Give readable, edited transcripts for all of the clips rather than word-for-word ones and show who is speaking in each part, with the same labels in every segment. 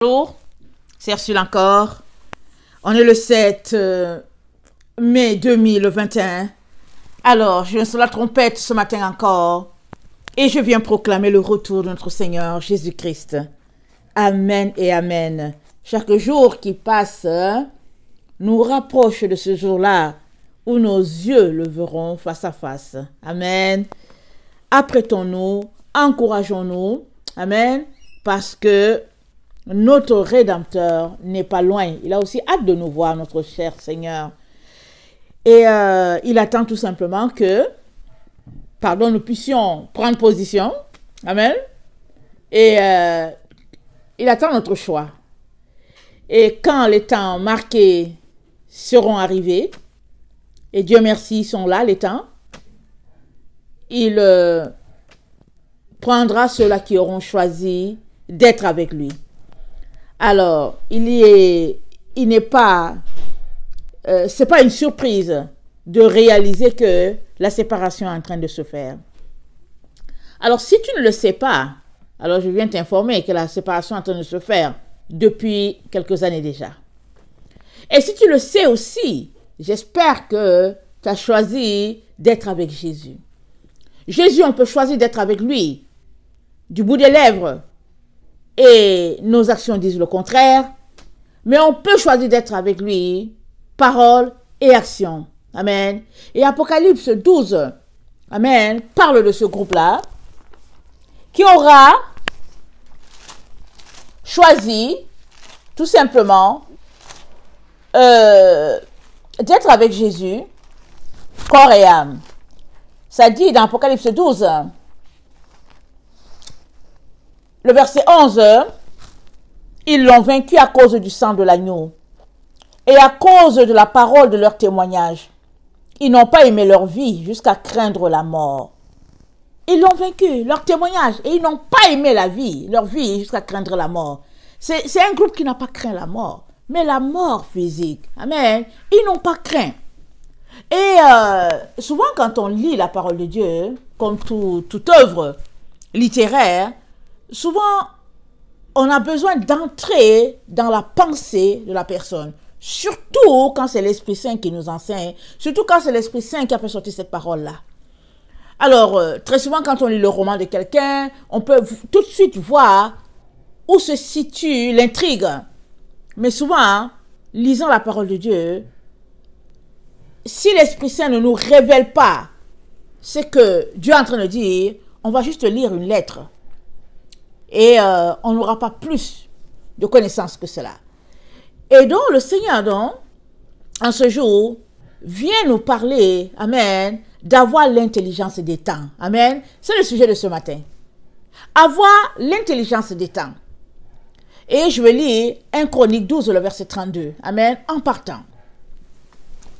Speaker 1: Bonjour, c'est Ursule encore. On est le 7 mai 2021. Alors, je viens sur la trompette ce matin encore et je viens proclamer le retour de notre Seigneur Jésus-Christ. Amen et Amen. Chaque jour qui passe nous rapproche de ce jour-là où nos yeux le verront face à face. Amen. Apprêtons-nous, encourageons-nous. Amen. Parce que notre Rédempteur n'est pas loin. Il a aussi hâte de nous voir, notre cher Seigneur. Et il attend tout simplement que, nous puissions prendre position. Amen. Et il attend notre choix. Et quand les temps marqués seront arrivés, et Dieu merci, ils sont là, les temps, il prendra ceux-là qui auront choisi d'être avec lui. Alors, n'est pas, c'est pas une surprise de réaliser que la séparation est en train de se faire. Alors, si tu ne le sais pas, alors je viens t'informer que la séparation est en train de se faire depuis quelques années déjà. Et si tu le sais aussi, j'espère que tu as choisi d'être avec Jésus. Jésus, on peut choisir d'être avec lui du bout des lèvres et nos actions disent le contraire, mais on peut choisir d'être avec lui, parole et action. Amen. Et Apocalypse 12, amen, parle de ce groupe-là qui aura choisi tout simplement d'être avec Jésus, corps et âme. Ça dit dans Apocalypse 12, le verset 11, ils l'ont vaincu à cause du sang de l'agneau et à cause de la parole de leur témoignage. Ils n'ont pas aimé leur vie jusqu'à craindre la mort. Ils l'ont vaincu, leur témoignage, et ils n'ont pas aimé leur vie jusqu'à craindre la mort. C'est un groupe qui n'a pas craint la mort, mais la mort physique. Amen. Ils n'ont pas craint. Et souvent quand on lit la parole de Dieu, comme toute œuvre littéraire, souvent, on a besoin d'entrer dans la pensée de la personne. Surtout quand c'est l'Esprit Saint qui nous enseigne. Surtout quand c'est l'Esprit Saint qui a fait sortir cette parole-là. Alors, très souvent, quand on lit le roman de quelqu'un, on peut tout de suite voir où se situe l'intrigue. Mais souvent, lisant la parole de Dieu, si l'Esprit Saint ne nous révèle pas ce que Dieu est en train de dire, on va juste lire une lettre. Et on n'aura pas plus de connaissances que cela. Et donc, le Seigneur, donc, en ce jour, vient nous parler, amen, d'avoir l'intelligence des temps. Amen. C'est le sujet de ce matin. Avoir l'intelligence des temps. Et je vais lire 1 Chronique 12, le verset 32. Amen. En partant.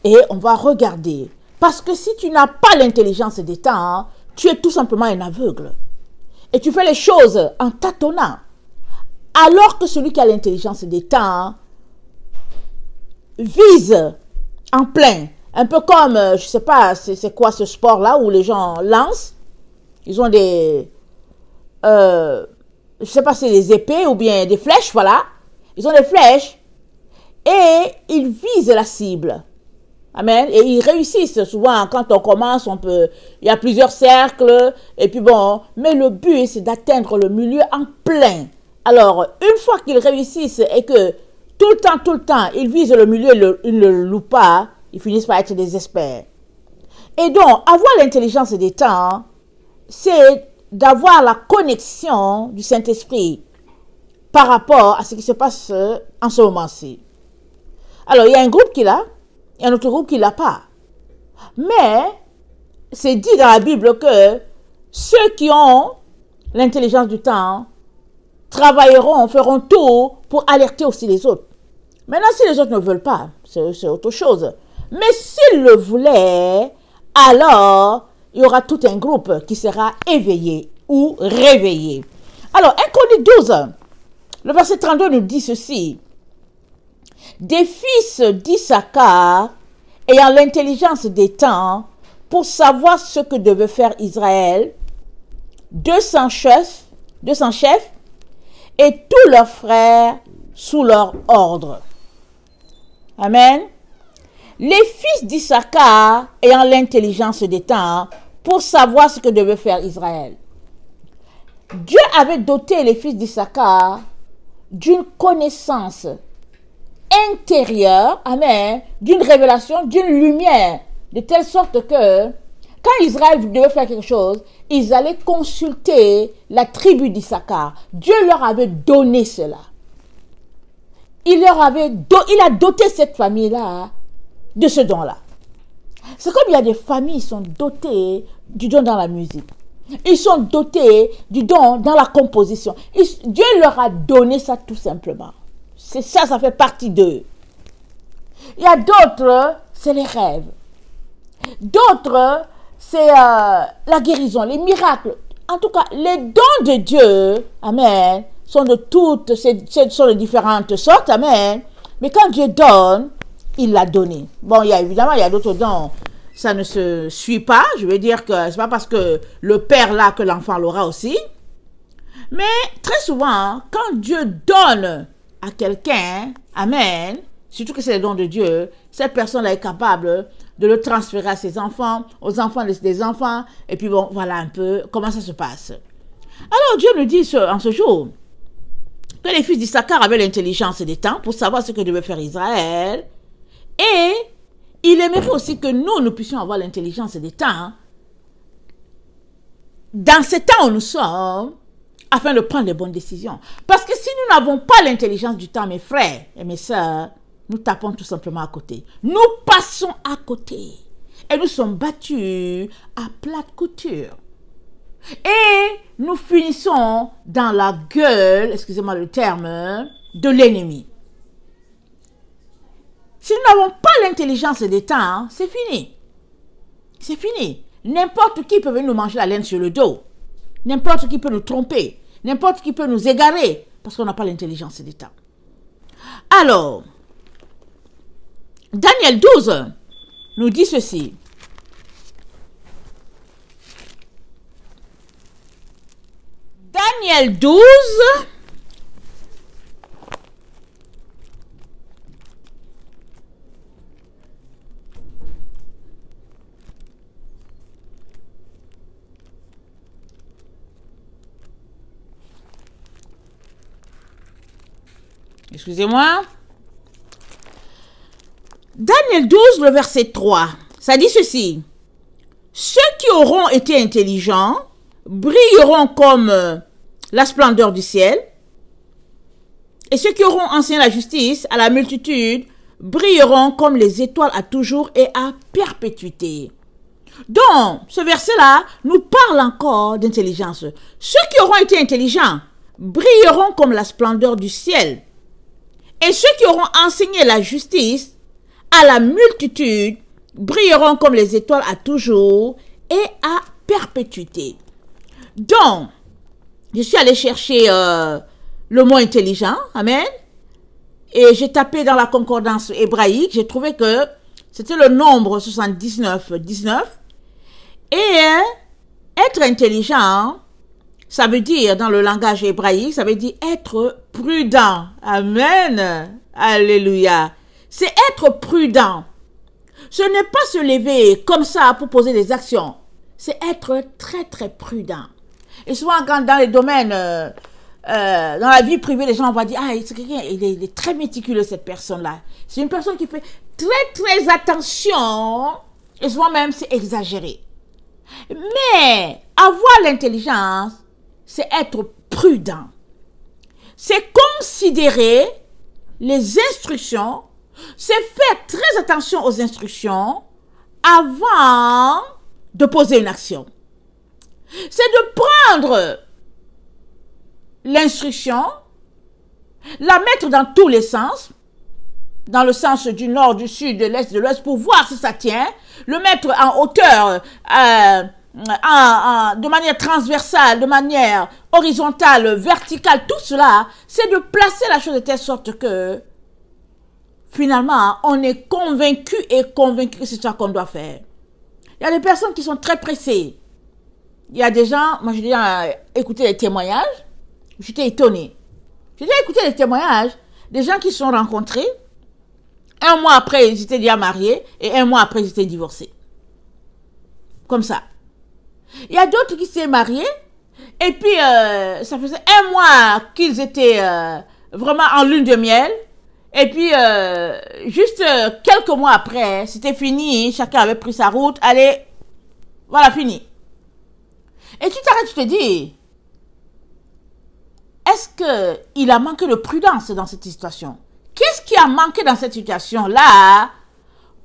Speaker 1: Et on va regarder. Parce que si tu n'as pas l'intelligence des temps, tu es tout simplement un aveugle. Et tu fais les choses en tâtonnant. Alors que celui qui a l'intelligence des temps vise en plein. Un peu comme, je ne sais pas, c'est quoi ce sport-là où les gens lancent. Ils ont des, je ne sais pas si c'est des épées ou bien des flèches, voilà. Ils ont des flèches et ils visent la cible. Amen. Et ils réussissent souvent. Quand on commence, il y a plusieurs cercles. Et puis bon, mais le but, c'est d'atteindre le milieu en plein. Alors, une fois qu'ils réussissent et que tout le temps, ils visent le milieu, ils ne le louent pas, ils finissent par être des experts. Et donc, avoir l'intelligence des temps, c'est d'avoir la connexion du Saint-Esprit par rapport à ce qui se passe en ce moment-ci. Alors, il y a un groupe qui l'a. Il y a un autre groupe qui ne l'a pas. Mais, c'est dit dans la Bible que ceux qui ont l'intelligence du temps travailleront, feront tout pour alerter aussi les autres. Maintenant, si les autres ne veulent pas, c'est autre chose. Mais s'ils le voulaient, alors, il y aura tout un groupe qui sera éveillé ou réveillé. Alors, 1 Chronique 12, le verset 32 nous dit ceci. Des fils d'Issachar, ayant l'intelligence des temps, pour savoir ce que devait faire Israël, 200 chefs, et tous leurs frères sous leur ordre. Amen. Les fils d'Issachar ayant l'intelligence des temps pour savoir ce que devait faire Israël. Dieu avait doté les fils d'Issachar d'une connaissance intérieure, amen, d'une révélation, d'une lumière, de telle sorte que quand Israël devait faire quelque chose, ils allaient consulter la tribu d'Issachar. Dieu leur avait donné cela. Il a doté cette famille-là de ce don-là. C'est comme il y a des familles qui sont dotées du don dans la musique. Ils sont dotés du don dans la composition. Dieu leur a donné ça tout simplement. C'est ça, ça fait partie d'eux. Il y a d'autres, c'est les rêves. D'autres, c'est la guérison, les miracles. En tout cas, les dons de Dieu, amen, sont de toutes, sont de différentes sortes, amen. Mais quand Dieu donne, il l'a donné. Bon, évidemment, il y a d'autres dons. Ça ne se suit pas. Je veux dire que c'est pas parce que le père l'a que l'enfant l'aura aussi. Mais très souvent, quand Dieu donne à quelqu'un, amen, surtout que c'est le don de Dieu, cette personne-là est capable de le transférer à ses enfants, aux enfants des enfants, et puis bon, voilà un peu comment ça se passe. Alors Dieu nous dit en ce jour que les fils d'Issachar avaient l'intelligence des temps pour savoir ce que devait faire Israël, et il aimerait aussi que nous puissions avoir l'intelligence des temps dans ces temps où nous sommes, afin de prendre les bonnes décisions. Parce que si nous n'avons pas l'intelligence du temps, mes frères et mes sœurs, nous tapons tout simplement à côté. Nous passons à côté. Et nous sommes battus à plate couture. Et nous finissons dans la gueule, excusez-moi le terme, de l'ennemi. Si nous n'avons pas l'intelligence des temps, c'est fini. C'est fini. N'importe qui peut venir nous manger la laine sur le dos. N'importe qui peut nous tromper. N'importe qui peut nous égarer. Parce qu'on n'a pas l'intelligence des temps. Alors, Daniel 12 nous dit ceci. Daniel 12. Excusez-moi. Daniel 12, le verset 3. Ça dit ceci. Ceux qui auront été intelligents brilleront comme la splendeur du ciel. Et ceux qui auront enseigné la justice à la multitude brilleront comme les étoiles à toujours et à perpétuité. Donc, ce verset-là nous parle encore d'intelligence. Ceux qui auront été intelligents brilleront comme la splendeur du ciel. Et ceux qui auront enseigné la justice à la multitude brilleront comme les étoiles à toujours et à perpétuité. Donc, je suis allée chercher le mot intelligent, amen, et j'ai tapé dans la concordance hébraïque, j'ai trouvé que c'était le nombre 79, 19, et être intelligent, ça veut dire, dans le langage hébraïque, ça veut dire être prudent. Amen. Alléluia. C'est être prudent. Ce n'est pas se lever comme ça pour poser des actions. C'est être très, très prudent. Et souvent, quand dans les domaines, dans la vie privée, les gens vont dire, ah, c'est quelqu'un, il est très méticuleux, cette personne-là. C'est une personne qui fait très, très attention. Et souvent même, c'est exagéré. Mais, avoir l'intelligence, c'est être prudent. C'est considérer les instructions, c'est faire très attention aux instructions avant de poser une action. C'est de prendre l'instruction, la mettre dans tous les sens, dans le sens du nord, du sud, de l'est, de l'ouest, pour voir si ça tient, le mettre en hauteur, de manière transversale, de manière horizontale, verticale, tout cela, c'est de placer la chose de telle sorte que finalement, on est convaincu que c'est ça qu'on doit faire. Il y a des personnes qui sont très pressées. Il y a des gens, moi je dis, écoutez les témoignages, j'étais étonnée. J'ai déjà écouté les témoignages des gens qui se sont rencontrés. Un mois après, ils étaient déjà mariés. Et un mois après, ils étaient divorcés. Comme ça. Il y a d'autres qui s'étaient mariés. Et puis, ça faisait un mois qu'ils étaient vraiment en lune de miel. Et puis, juste quelques mois après, c'était fini. Chacun avait pris sa route. Allez, voilà, fini. Et tu t'arrêtes, tu te dis, est-ce qu'il a manqué de prudence dans cette situation? Qu'est-ce qui a manqué dans cette situation-là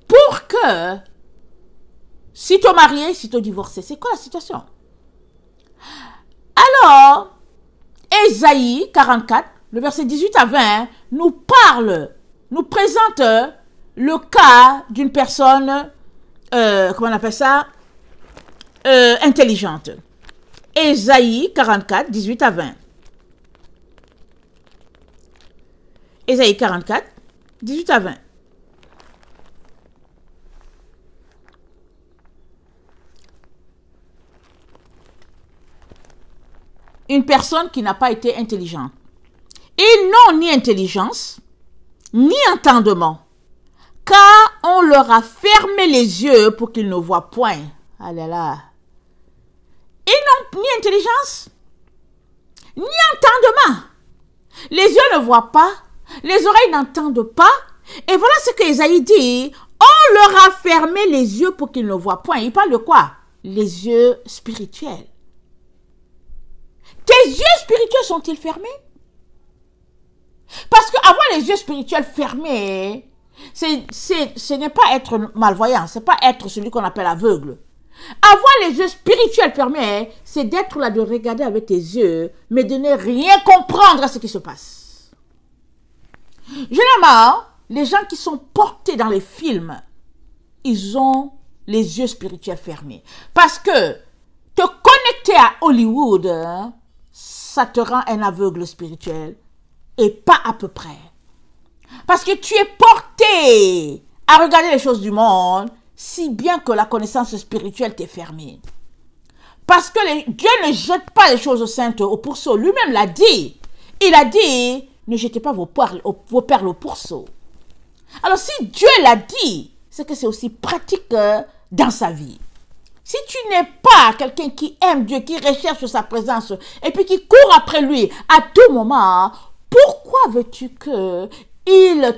Speaker 1: pour que, sitôt marié, sitôt divorcé? C'est quoi la situation? Alors, Ésaïe 44, le verset 18 à 20, nous parle, nous présente le cas d'une personne, comment on appelle ça, intelligente. Ésaïe 44, 18 à 20. Ésaïe 44, 18 à 20. Une personne qui n'a pas été intelligente. Ils n'ont ni intelligence, ni entendement, car on leur a fermé les yeux pour qu'ils ne voient point. Ah là là. Ils n'ont ni intelligence, ni entendement. Les yeux ne voient pas, les oreilles n'entendent pas. Et voilà ce que Ésaïe dit. On leur a fermé les yeux pour qu'ils ne voient point. Il parle de quoi? Les yeux spirituels. Tes yeux spirituels sont-ils fermés? Parce qu'avoir les yeux spirituels fermés, ce n'est pas être malvoyant, ce n'est pas être celui qu'on appelle aveugle. Avoir les yeux spirituels fermés, c'est d'être là, de regarder avec tes yeux, mais de ne rien comprendre à ce qui se passe. Généralement, les gens qui sont portés dans les films, ils ont les yeux spirituels fermés. Parce que te connecter à Hollywood, ça te rend un aveugle spirituel. Et pas à peu près. Parce que tu es porté à regarder les choses du monde, si bien que la connaissance spirituelle t'est fermée. Parce que Dieu ne jette pas les choses saintes au pourceau. Lui-même l'a dit. Il a dit, ne jetez pas vos perles au pourceau. Alors si Dieu l'a dit, c'est que c'est aussi pratique dans sa vie. Si tu n'es pas quelqu'un qui aime Dieu, qui recherche sa présence, et puis qui court après lui à tout moment, pourquoi veux-tu qu'il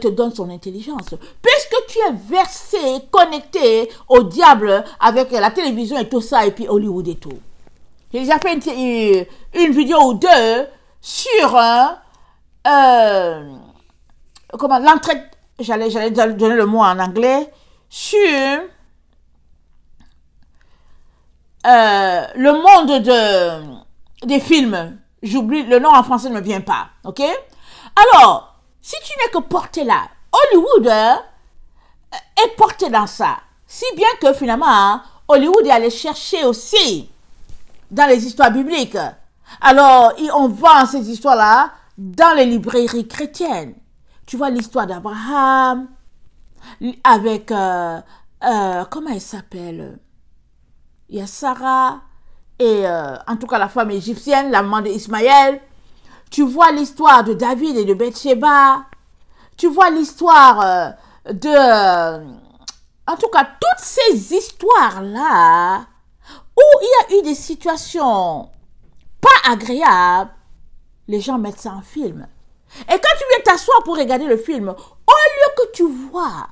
Speaker 1: te donne son intelligence? Puisque tu es versé, connecté au diable avec la télévision et tout ça, et puis Hollywood et tout. J'ai déjà fait une vidéo ou deux sur comment l'entrée, j'allais donner le mot en anglais, sur le monde des films. J'oublie, le nom en français ne me vient pas, ok? Alors, si tu n'es que porté là, Hollywood est porté dans ça. Si bien que finalement, Hollywood est allé chercher aussi dans les histoires bibliques. Alors, on vend ces histoires-là dans les librairies chrétiennes. Tu vois l'histoire d'Abraham avec, comment elle s'appelle? Il y a Sarah. Et en tout cas la femme égyptienne, la maman d'Ismaël. Tu vois l'histoire de David et de Bathsheba. Tu vois l'histoire en tout cas, toutes ces histoires-là, où il y a eu des situations pas agréables, les gens mettent ça en film. Et quand tu viens t'asseoir pour regarder le film, au lieu que tu vois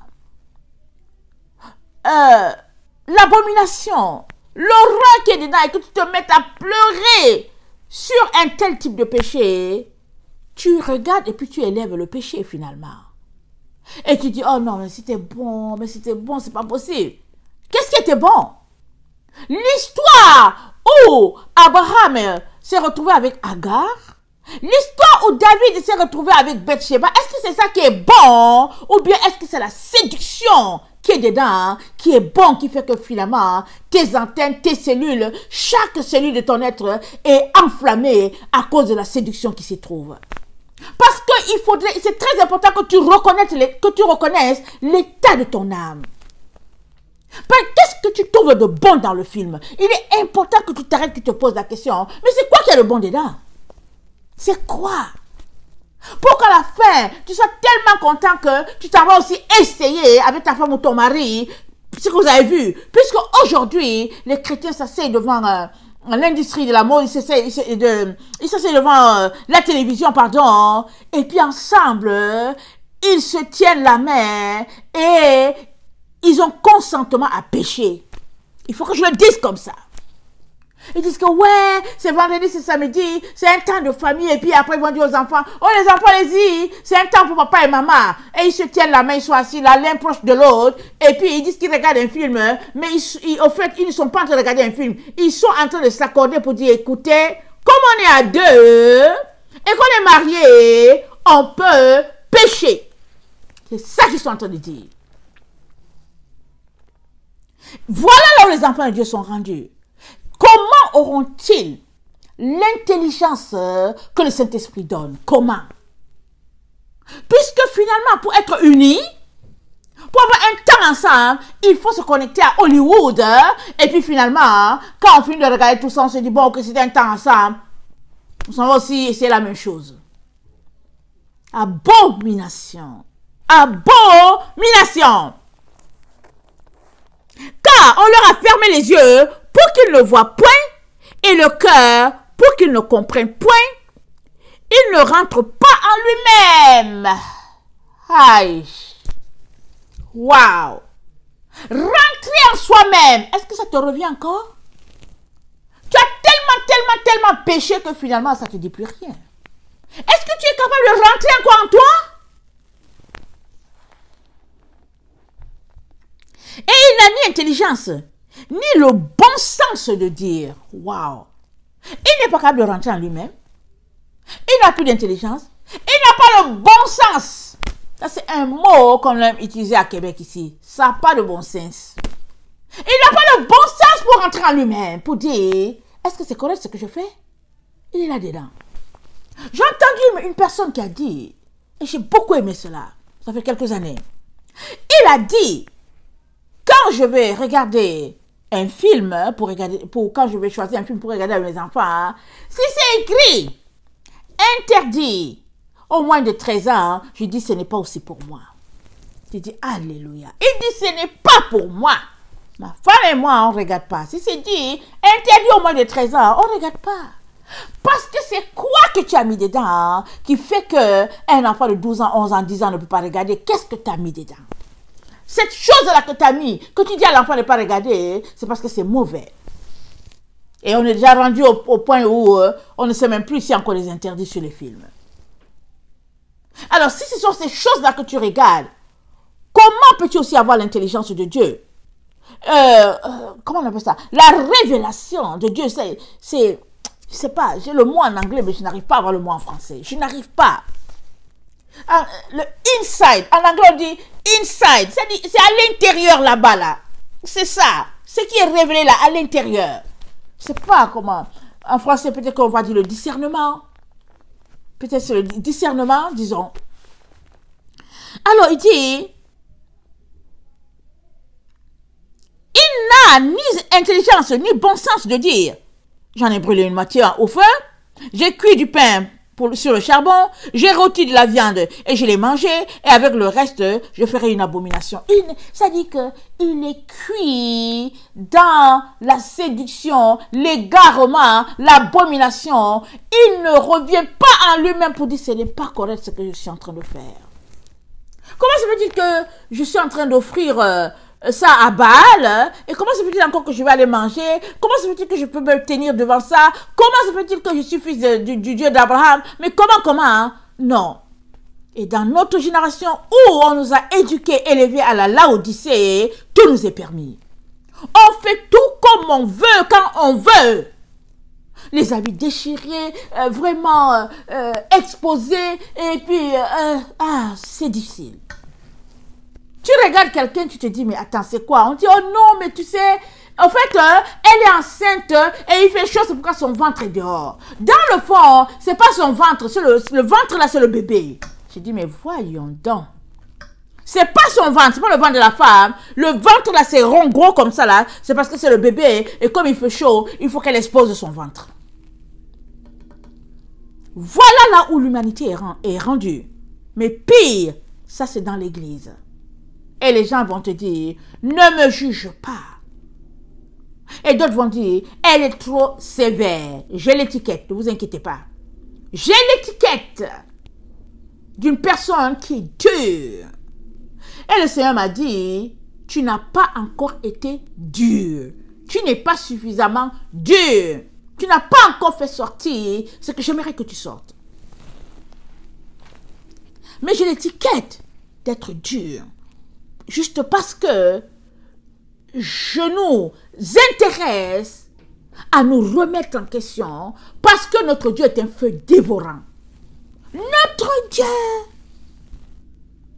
Speaker 1: l'abomination, l'horreur qui est dedans et que tu te mettes à pleurer sur un tel type de péché, tu regardes et puis tu élèves le péché finalement. Et tu dis, oh non, mais c'était bon, c'est pas possible. Qu'est-ce qui était bon? L'histoire où Abraham s'est retrouvé avec Agar, l'histoire où David s'est retrouvé avec Bathsheba, est-ce que c'est ça qui est bon? Ou bien est-ce que c'est la séduction qui est dedans, qui est bon, qui fait que finalement, tes antennes, tes cellules, chaque cellule de ton être est enflammée à cause de la séduction qui s'y trouve. Parce que c'est très important que tu reconnaisses l'état de ton âme. Qu'est-ce que tu trouves de bon dans le film? Il est important que tu t'arrêtes, que tu te poses la question, mais c'est quoi qui est le bon dedans? C'est quoi? Pour qu'à la fin, tu sois tellement content que tu t'en vas aussi essayer avec ta femme ou ton mari, ce que vous avez vu. Puisque aujourd'hui, les chrétiens s'asseyent devant l'industrie de la mode, ils s'asseyent devant la télévision, pardon, et puis ensemble, ils se tiennent la main et ils ont consentement à pécher. Il faut que je le dise comme ça. Ils disent que ouais, c'est vendredi, c'est samedi, c'est un temps de famille. Et puis après, ils vont dire aux enfants, oh les enfants, allez-y, c'est un temps pour papa et maman. Et ils se tiennent la main, ils sont assis là, l'un proche de l'autre. Et puis ils disent qu'ils regardent un film, mais au fait, ils ne sont pas en train de regarder un film. Ils sont en train de s'accorder pour dire, écoutez, comme on est à deux et qu'on est mariés, on peut pécher. C'est ça qu'ils sont en train de dire. Voilà là où les enfants de Dieu sont rendus. Comment auront-ils l'intelligence que le Saint-Esprit donne? Comment? Puisque finalement, pour être unis, pour avoir un temps ensemble, il faut se connecter à Hollywood. Et puis finalement, quand on finit de regarder tout ça, on se dit, bon, que c'était un temps ensemble. On s'en va aussi essayer la même chose. Abomination. Abomination. Car on leur a fermé les yeux pour qu'ils ne voient point et le cœur pour qu'ils ne comprennent point. Il ne rentre pas en lui-même. Aïe. Waouh. Rentrer en soi-même. Est-ce que ça te revient encore? Tu as tellement péché que finalement ça ne te dit plus rien. Est-ce que tu es capable de rentrer encore en toi? Et il n'a ni intelligence, ni le bon sens de dire, waouh, il n'est pas capable de rentrer en lui-même. Il n'a plus d'intelligence. Il n'a pas le bon sens. Ça, c'est un mot qu'on aime utiliser à Québec ici. Ça n'a pas de bon sens. Il n'a pas le bon sens pour rentrer en lui-même, pour dire, est-ce que c'est correct ce que je fais? Il est là-dedans. J'ai entendu une personne qui a dit, et j'ai beaucoup aimé cela, ça fait quelques années. Il a dit, quand je vais regarder un film, quand je vais choisir un film pour regarder avec mes enfants, si c'est écrit, interdit, au moins de 13 ans, je dis ce n'est pas aussi pour moi. Je dis alléluia. Il dit ce n'est pas pour moi. Ma femme et moi, on ne regarde pas. Si c'est dit, interdit au moins de 13 ans, on ne regarde pas. Parce que c'est quoi que tu as mis dedans qui fait qu'un enfant de 12 ans, 11 ans, 10 ans ne peut pas regarder? Qu'est-ce que tu as mis dedans? Cette chose-là que tu as mis, que tu dis à l'enfant de ne pas regarder, c'est parce que c'est mauvais. Et on est déjà rendu au point où on ne sait même plus s'il y a encore des interdits sur les films. Alors, si ce sont ces choses-là que tu regardes, comment peux-tu aussi avoir l'intelligence de Dieu? Comment on appelle ça? La révélation de Dieu, c'est, je sais pas, j'ai le mot en anglais, mais je n'arrive pas à avoir le mot en français. Je n'arrive pas. Le inside, en anglais on dit inside, c'est à l'intérieur là-bas, là. C'est ça. Ce qui est révélé là, à l'intérieur. Je sais pas comment. En français, peut-être qu'on va dire le discernement. Peut-être c'est le discernement, disons. Alors, il dit, il n'a ni intelligence, ni bon sens de dire, j'en ai brûlé une moitié au feu, j'ai cuit du pain sur le charbon, j'ai rôti de la viande et je l'ai mangé, et avec le reste, je ferai une abomination. Ça dit qu'il est cuit dans la séduction, l'égarement, l'abomination. Il ne revient pas en lui-même pour dire ce n'est pas correct ce que je suis en train de faire. Comment ça veut dire que je suis en train d'offrir ça à Baal? Et comment ça veut-il encore que je vais aller manger? Comment ça veut-il que je peux me tenir devant ça? Comment ça veut-il que je suis fils du Dieu d'Abraham? Mais comment hein? Non. Et dans notre génération où on nous a éduqués, élevés à la Laodicée, tout nous est permis. On fait tout comme on veut, quand on veut. Les habits déchirés, vraiment exposés, et puis, c'est difficile. Tu regardes quelqu'un, tu te dis, mais attends, c'est quoi? On dit, oh non, mais tu sais, en fait, elle est enceinte et il fait chaud, c'est pourquoi son ventre est dehors. Dans le fond, c'est pas son ventre, c'est le ventre là, c'est le bébé. J'ai dit, mais voyons donc. C'est pas son ventre, c'est pas le ventre de la femme. Le ventre là, c'est rond, gros comme ça là, c'est parce que c'est le bébé et comme il fait chaud, il faut qu'elle expose son ventre. Voilà là où l'humanité est rendue. Mais pire, ça c'est dans l'église. Et les gens vont te dire, ne me juge pas. Et d'autres vont dire, elle est trop sévère. J'ai l'étiquette, ne vous inquiétez pas. J'ai l'étiquette d'une personne qui est dure. Et le Seigneur m'a dit, tu n'as pas encore été dur. Tu n'es pas suffisamment dur. Tu n'as pas encore fait sortir ce que j'aimerais que tu sortes. Mais j'ai l'étiquette d'être dur. Juste parce que je nous intéresse à nous remettre en question parce que notre Dieu est un feu dévorant. Notre Dieu,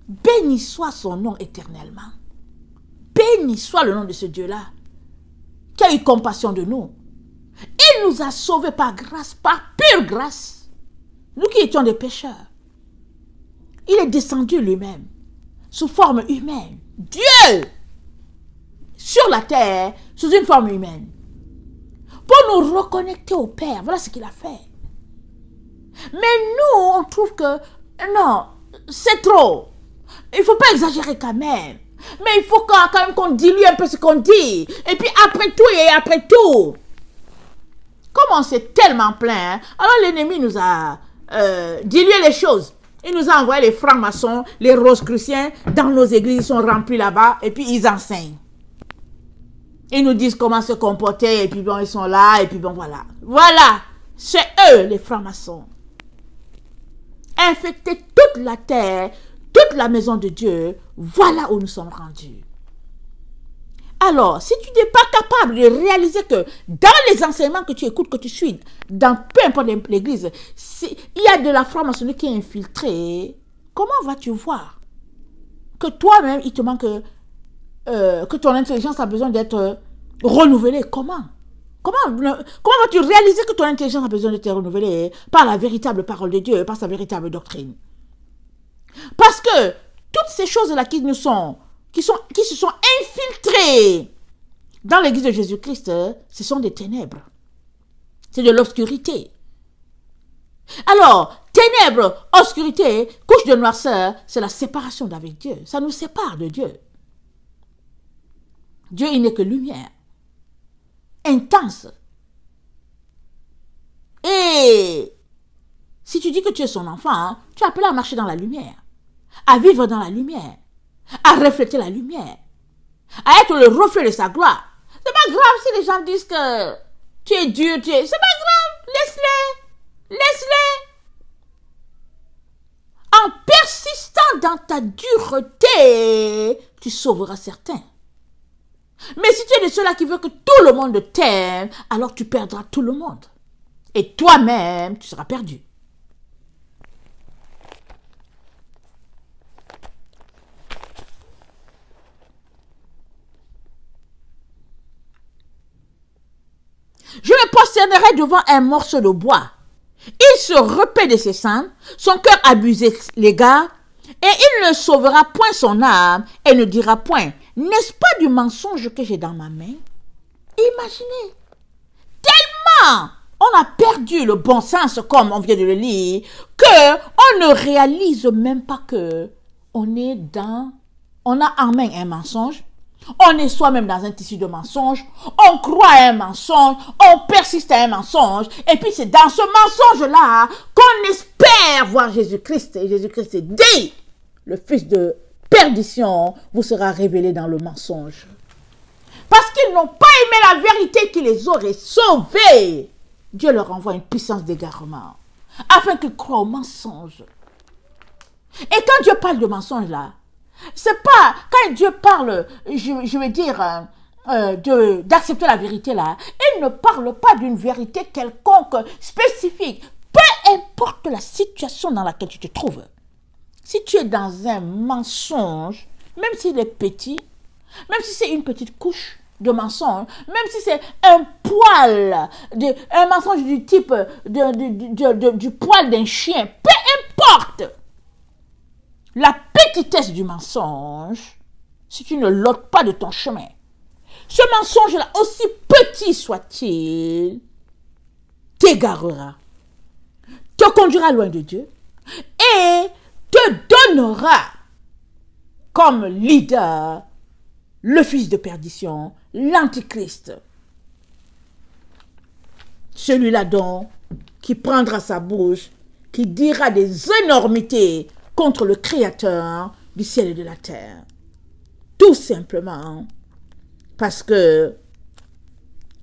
Speaker 1: béni soit son nom éternellement. Béni soit le nom de ce Dieu-là qui a eu compassion de nous. Il nous a sauvés par grâce, par pure grâce. Nous qui étions des pécheurs. Il est descendu lui-même, sous forme humaine. Dieu, sur la terre, sous une forme humaine. Pour nous reconnecter au Père. Voilà ce qu'il a fait. Mais nous, on trouve que, non, c'est trop. Il ne faut pas exagérer quand même. Mais il faut quand même qu'on dilue un peu ce qu'on dit. Et puis après tout, comme on s'est tellement plaint, alors l'ennemi nous a dilué les choses. Il nous a envoyé les francs-maçons, les rosicruciens, dans nos églises, ils sont remplis là-bas, et puis ils enseignent. Ils nous disent comment se comporter, et puis bon, ils sont là, et puis bon, voilà. Voilà, c'est eux, les francs-maçons. Infecter toute la terre, toute la maison de Dieu, voilà où nous sommes rendus. Alors, si tu n'es pas capable de réaliser que dans les enseignements que tu écoutes, que tu suis, dans peu importe l'église, il y a de la franc-maçonnerie qui est infiltrée, comment vas-tu voir que toi-même, il te manque, que ton intelligence a besoin d'être renouvelée? Comment vas-tu réaliser que ton intelligence a besoin d'être renouvelée par la véritable parole de Dieu, par sa véritable doctrine? Parce que toutes ces choses-là qui se sont infiltrées dans l'église de Jésus-Christ, ce sont des ténèbres. C'est de l'obscurité. Alors, ténèbres, obscurité, couche de noirceur, c'est la séparation d'avec Dieu. Ça nous sépare de Dieu. Dieu, il n'est que lumière. Intense. Et si tu dis que tu es son enfant, tu es appelé à marcher dans la lumière, à vivre dans la lumière, à refléter la lumière, à être le reflet de sa gloire. C'est pas grave si les gens disent que tu es dur, c'est pas grave, laisse-les. En persistant dans ta dureté, tu sauveras certains. Mais si tu es de ceux-là qui veulent que tout le monde t'aime, alors tu perdras tout le monde. Et toi-même, tu seras perdu. Je me prosternerai devant un morceau de bois. Il se repaît de ses cendres, son cœur abusé l'égard, et il ne sauvera point son âme, et ne dira point, n'est-ce pas du mensonge que j'ai dans ma main? Imaginez, tellement on a perdu le bon sens, comme on vient de le lire, qu'on ne réalise même pas que on a en main un mensonge. On est soi-même dans un tissu de mensonges, on croit à un mensonge, on persiste à un mensonge, et puis c'est dans ce mensonge-là qu'on espère voir Jésus-Christ. Et Jésus-Christ dit, le fils de perdition vous sera révélé dans le mensonge. Parce qu'ils n'ont pas aimé la vérité qui les aurait sauvés. Dieu leur envoie une puissance d'égarement, afin qu'ils croient au mensonge. Et quand Dieu parle de mensonge là, c'est pas, quand Dieu parle, je veux dire, d'accepter la vérité là, il ne parle pas d'une vérité quelconque, spécifique. Peu importe la situation dans laquelle tu te trouves. Si tu es dans un mensonge, même s'il est petit, même si c'est une petite couche de mensonge, même si c'est un poil, un mensonge du type du poil d'un chien, peu importe. La petitesse du mensonge, si tu ne l'ôtes pas de ton chemin, ce mensonge-là, aussi petit soit-il, t'égarera. te conduira loin de Dieu et te donnera comme leader le fils de perdition, l'antichrist. Celui-là donc qui prendra sa bouche, qui dira des énormités contre le Créateur du ciel et de la terre. Tout simplement parce que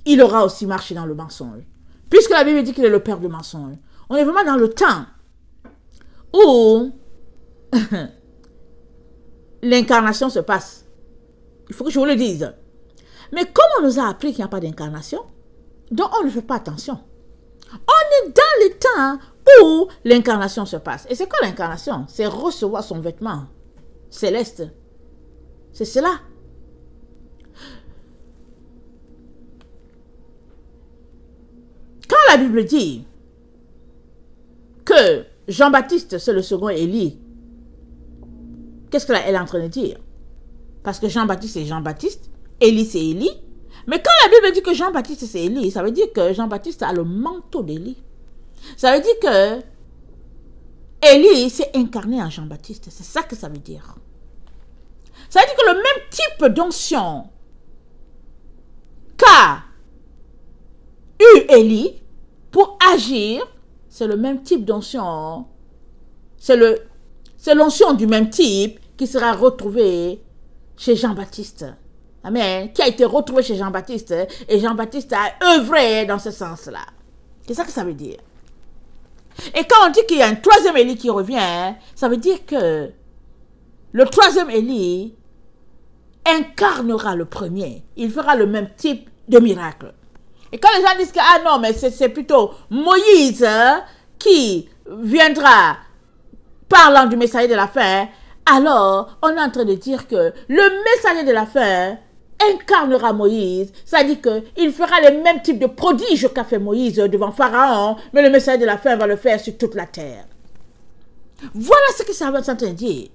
Speaker 1: il aura aussi marché dans le mensonge. Puisque la Bible dit qu'il est le père du mensonge. On est vraiment dans le temps où l'incarnation se passe. Il faut que je vous le dise. Mais comme on nous a appris qu'il n'y a pas d'incarnation, donc on ne fait pas attention. On est dans les temps où l'incarnation se passe. Et c'est quoi l'incarnation? C'est recevoir son vêtement céleste. C'est cela. Quand la Bible dit que Jean-Baptiste, c'est le second Élie, qu'est-ce qu'elle est en train de dire? Parce que Jean-Baptiste, c'est Jean-Baptiste, Élie, c'est Élie. Mais quand la Bible dit que Jean-Baptiste, c'est Élie, ça veut dire que Jean-Baptiste a le manteau d'Élie. Ça veut dire que Élie s'est incarné en Jean-Baptiste. C'est ça que ça veut dire. Ça veut dire que le même type d'onction qu'a eu Élie pour agir, c'est le même type d'onction. C'est l'onction du même type qui sera retrouvée chez Jean-Baptiste. Amen. Qui a été retrouvé chez Jean-Baptiste. Et Jean-Baptiste a œuvré dans ce sens-là. C'est ça que ça veut dire. Et quand on dit qu'il y a un troisième Élie qui revient, ça veut dire que le troisième Élie incarnera le premier. Il fera le même type de miracle. Et quand les gens disent que, ah non, mais c'est plutôt Moïse qui viendra parlant du messager de la fin, alors on est en train de dire que le messager de la fin incarnera Moïse, c'est-à-dire qu'il fera les mêmes types de prodiges qu'a fait Moïse devant Pharaon, mais le messager de la fin va le faire sur toute la terre. Voilà ce que ça va s'entendre dire.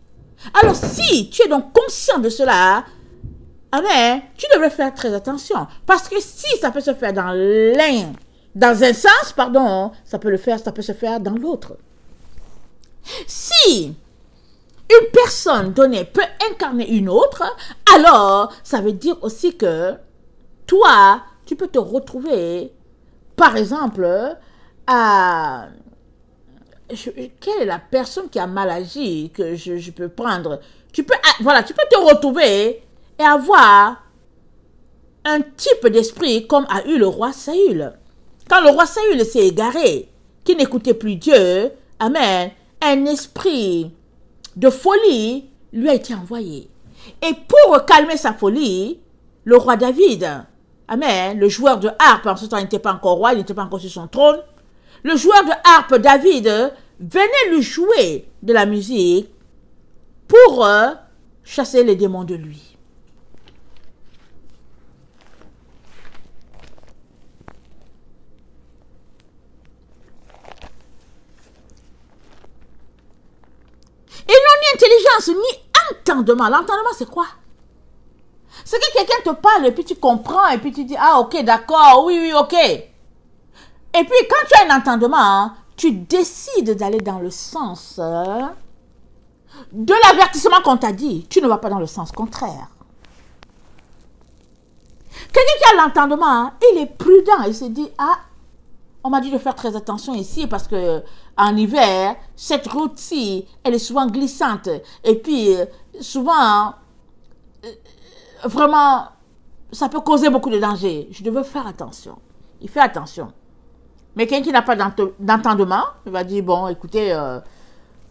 Speaker 1: Alors si tu es donc conscient de cela, amen, tu devrais faire très attention. Parce que si ça peut se faire dans un sens, pardon, ça peut se faire dans l'autre. Si une personne donnée peut incarner une autre, alors ça veut dire aussi que toi, tu peux te retrouver, par exemple, à... quelle est la personne qui a mal agi que je peux prendre? Tu peux te retrouver et avoir un type d'esprit comme a eu le roi Saül. Quand le roi Saül s'est égaré, qui n'écoutait plus Dieu, amen, un esprit de folie lui a été envoyé. Et pour calmer sa folie, le roi David, amen, le joueur de harpe, en ce temps il n'était pas encore roi, il n'était pas encore sur son trône, le joueur de harpe David venait lui jouer de la musique pour chasser les démons de lui. Ils n'ont ni intelligence, ni entendement. L'entendement, c'est quoi? C'est que quelqu'un te parle et puis tu comprends et puis tu dis, ah ok, d'accord, oui, ok. Et puis quand tu as un entendement, tu décides d'aller dans le sens de l'avertissement qu'on t'a dit. Tu ne vas pas dans le sens contraire. Quelqu'un qui a l'entendement, il est prudent. Il se dit, ah, on m'a dit de faire très attention ici parce que en hiver, cette route-ci, elle est souvent glissante. Et puis, souvent, vraiment, ça peut causer beaucoup de dangers. Je devais faire attention. Il fait attention. Mais quelqu'un qui n'a pas d'entendement, il va dire, bon, écoutez,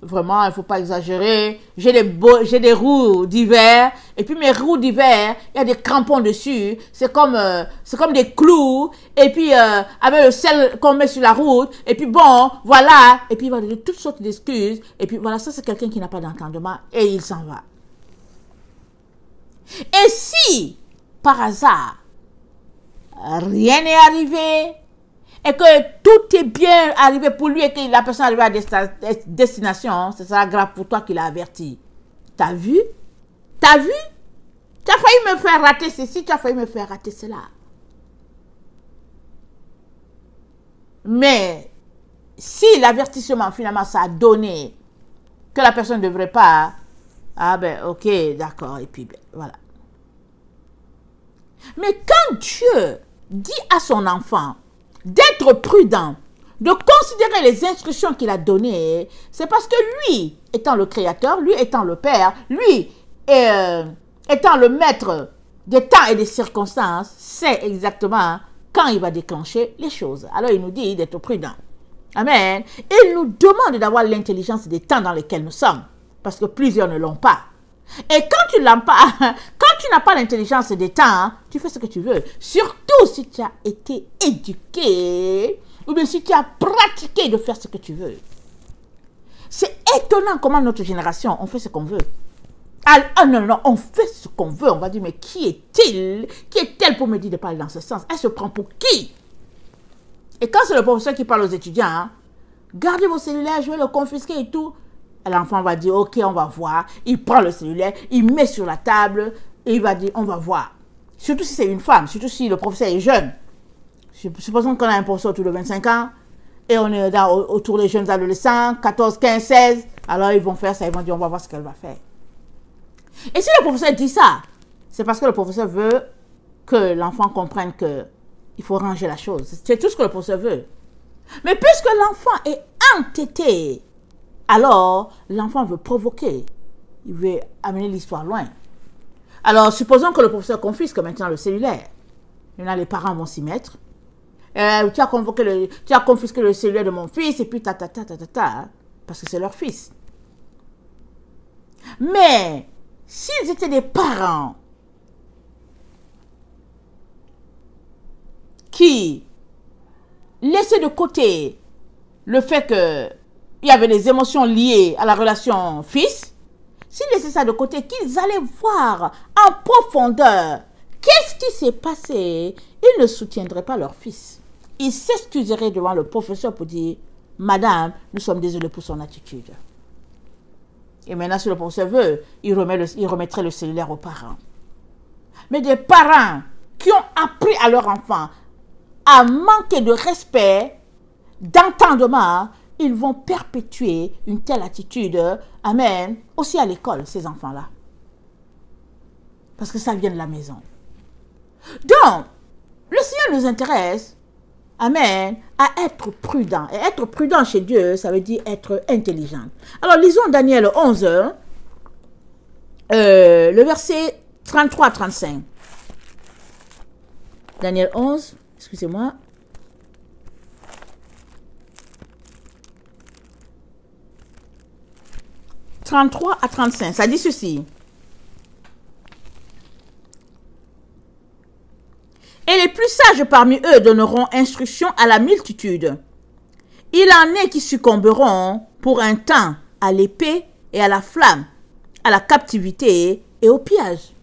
Speaker 1: vraiment, il ne faut pas exagérer. J'ai des roues d'hiver. Et puis mes roues d'hiver, il y a des crampons dessus. C'est comme des clous. Et puis avec le sel qu'on met sur la route. Et puis bon, voilà. Et puis il va donner toutes sortes d'excuses. Et puis voilà, ça c'est quelqu'un qui n'a pas d'entendement. Et il s'en va. Et si, par hasard, rien n'est arrivé, et que tout est bien arrivé pour lui et que la personne arrive à destination, ce sera grave pour toi qu'il a averti. T'as vu? T'as vu? Tu as failli me faire rater ceci, tu as failli me faire rater cela. Mais si l'avertissement, finalement, ça a donné que la personne ne devrait pas, ah ben, ok, d'accord, et puis, ben, voilà. Mais quand Dieu dit à son enfant d'être prudent, de considérer les instructions qu'il a données, c'est parce que lui, étant le créateur, lui étant le père, lui étant le maître des temps et des circonstances, sait exactement quand il va déclencher les choses. Alors il nous dit d'être prudent. Amen. Et il nous demande d'avoir l'intelligence des temps dans lesquels nous sommes, parce que plusieurs ne l'ont pas. Et quand tu l'as pas, quand tu n'as pas l'intelligence des temps, tu fais ce que tu veux. Surtout si tu as été éduqué, ou bien si tu as pratiqué de faire ce que tu veux. C'est étonnant comment notre génération, on fait ce qu'on veut. Ah non, non, on fait ce qu'on veut. On va dire, mais qui est-il? Qui est-elle pour me dire de parler dans ce sens? Elle se prend pour qui? Et quand c'est le professeur qui parle aux étudiants, hein, gardez vos cellulaires, je vais le confisquer et tout. L'enfant va dire, ok, on va voir. Il prend le cellulaire, il met sur la table et il va dire, on va voir. Surtout si c'est une femme, surtout si le professeur est jeune. Supposons qu'on a un professeur autour de 25 ans et on est autour des jeunes adolescents, 14, 15, 16. Alors ils vont faire ça, ils vont dire, on va voir ce qu'elle va faire. Et si le professeur dit ça, c'est parce que le professeur veut que l'enfant comprenne que il faut ranger la chose. C'est tout ce que le professeur veut. Mais puisque l'enfant est entêté, alors l'enfant veut provoquer. Il veut amener l'histoire loin. Alors, supposons que le professeur confisque maintenant le cellulaire. Maintenant, les parents vont s'y mettre. Tu as confisqué le cellulaire de mon fils et puis parce que c'est leur fils. Mais s'ils étaient des parents qui laissaient de côté le fait qu'il y avait des émotions liées à la relation fils, s'ils laissaient ça de côté, qu'ils allaient voir en profondeur qu'est-ce qui s'est passé, ils ne soutiendraient pas leur fils. Ils s'excuseraient devant le professeur pour dire, Madame, nous sommes désolés pour son attitude. Et maintenant, si le professeur veut, il remettrait le cellulaire aux parents. Mais des parents qui ont appris à leur enfant à manquer de respect, d'entendement, ils vont perpétuer une telle attitude, amen, aussi à l'école, ces enfants-là. Parce que ça vient de la maison. Donc, le Seigneur nous intéresse, amen, à être prudent. Et être prudent chez Dieu, ça veut dire être intelligent. Alors, lisons Daniel 11, le verset 33 à 35. Daniel 11, excusez-moi. « 33 à 35, ça dit ceci. Et les plus sages parmi eux donneront instruction à la multitude. Il en est qui succomberont pour un temps à l'épée et à la flamme, à la captivité et au pillage.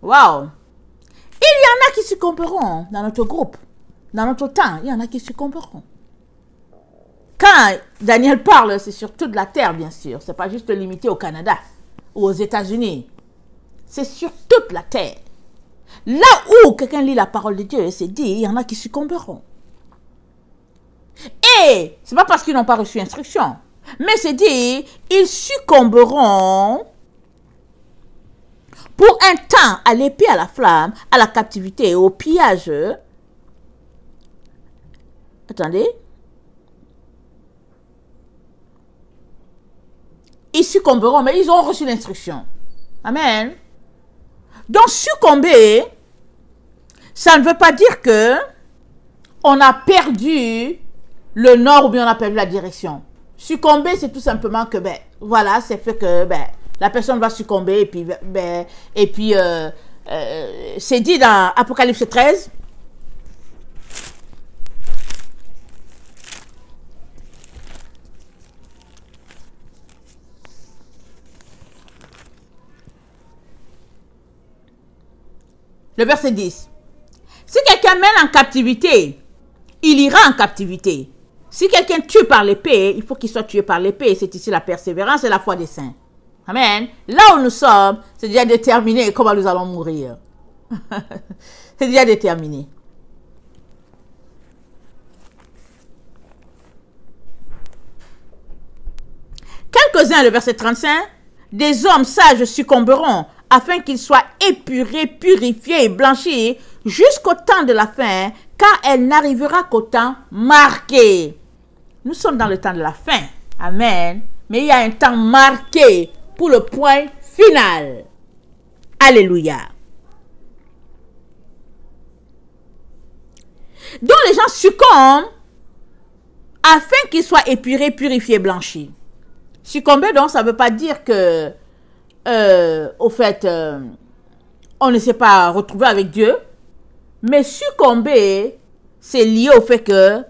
Speaker 1: Waouh! Il y en a qui succomberont dans notre groupe, dans notre temps, il y en a qui succomberont. Quand Daniel parle, c'est sur toute la terre, bien sûr. Ce n'est pas juste limité au Canada ou aux États-Unis. C'est sur toute la terre. Là où quelqu'un lit la parole de Dieu, c'est dit, il y en a qui succomberont. Et ce n'est pas parce qu'ils n'ont pas reçu instruction, mais c'est dit, ils succomberont pour un temps à l'épée, à la flamme, à la captivité et au pillage. Attendez. Ils succomberont, mais ils ont reçu l'instruction. Amen. Donc, succomber, ça ne veut pas dire que on a perdu le nord ou bien on a perdu la direction. Succomber, c'est tout simplement que, ben, voilà, c'est fait que, ben, la personne va succomber et puis, c'est dit dans Apocalypse 13. Le verset 10. Si quelqu'un mène en captivité, il ira en captivité. Si quelqu'un tue par l'épée, il faut qu'il soit tué par l'épée. C'est ici la persévérance et la foi des saints. Amen. Là où nous sommes, c'est déjà déterminé comment nous allons mourir. C'est déjà déterminé. Quelques-uns, le verset 35, des hommes sages succomberont afin qu'ils soient épurés, purifiés et blanchis jusqu'au temps de la fin, car elle n'arrivera qu'au temps marqué. Nous sommes dans le temps de la fin. Amen. Mais il y a un temps marqué pour le point final. Alléluia. Donc les gens succombent afin qu'ils soient épurés, purifiés, blanchis. Succomber, donc, ça ne veut pas dire que, au fait, on ne s'est pas retrouvé avec Dieu. Mais succomber, c'est lié au fait que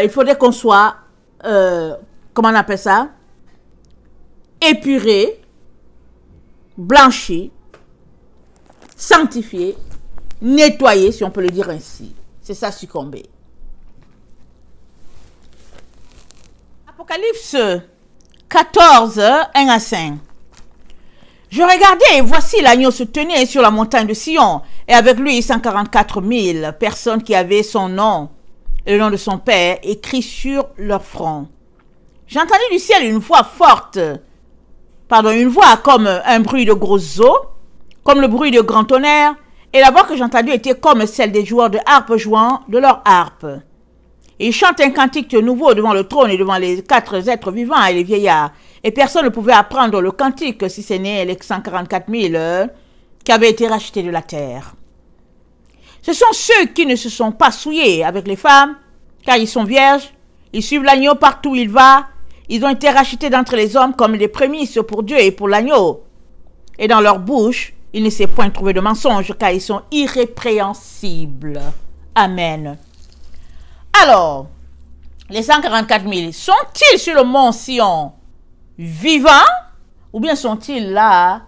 Speaker 1: il faudrait qu'on soit, comment on appelle ça, épuré, blanchi, sanctifié, nettoyé, si on peut le dire ainsi. C'est ça, succomber. Apocalypse 14, 1 à 5. Je regardais et voici l'agneau se tenait sur la montagne de Sion et avec lui 144 000 personnes qui avaient son nom et le nom de son Père écrit sur leur front. J'entendis du ciel une voix forte, une voix comme un bruit de grosses eaux, comme le bruit de grand tonnerre, et la voix que j'entendis était comme celle des joueurs de harpe jouant de leur harpe. Et ils chantent un cantique nouveau devant le trône et devant les 4 êtres vivants et les vieillards. Et personne ne pouvait apprendre le cantique si ce n'est les 144 000 qui avaient été rachetés de la terre. Ce sont ceux qui ne se sont pas souillés avec les femmes, car ils sont vierges, ils suivent l'agneau partout où il va, ils ont été rachetés d'entre les hommes comme des prémices pour Dieu et pour l'agneau. Et dans leur bouche, il ne s'est point trouvé de mensonge, car ils sont irrépréhensibles. Amen. Alors, les 144 000, sont-ils sur le mont Sion vivants, ou bien sont-ils là,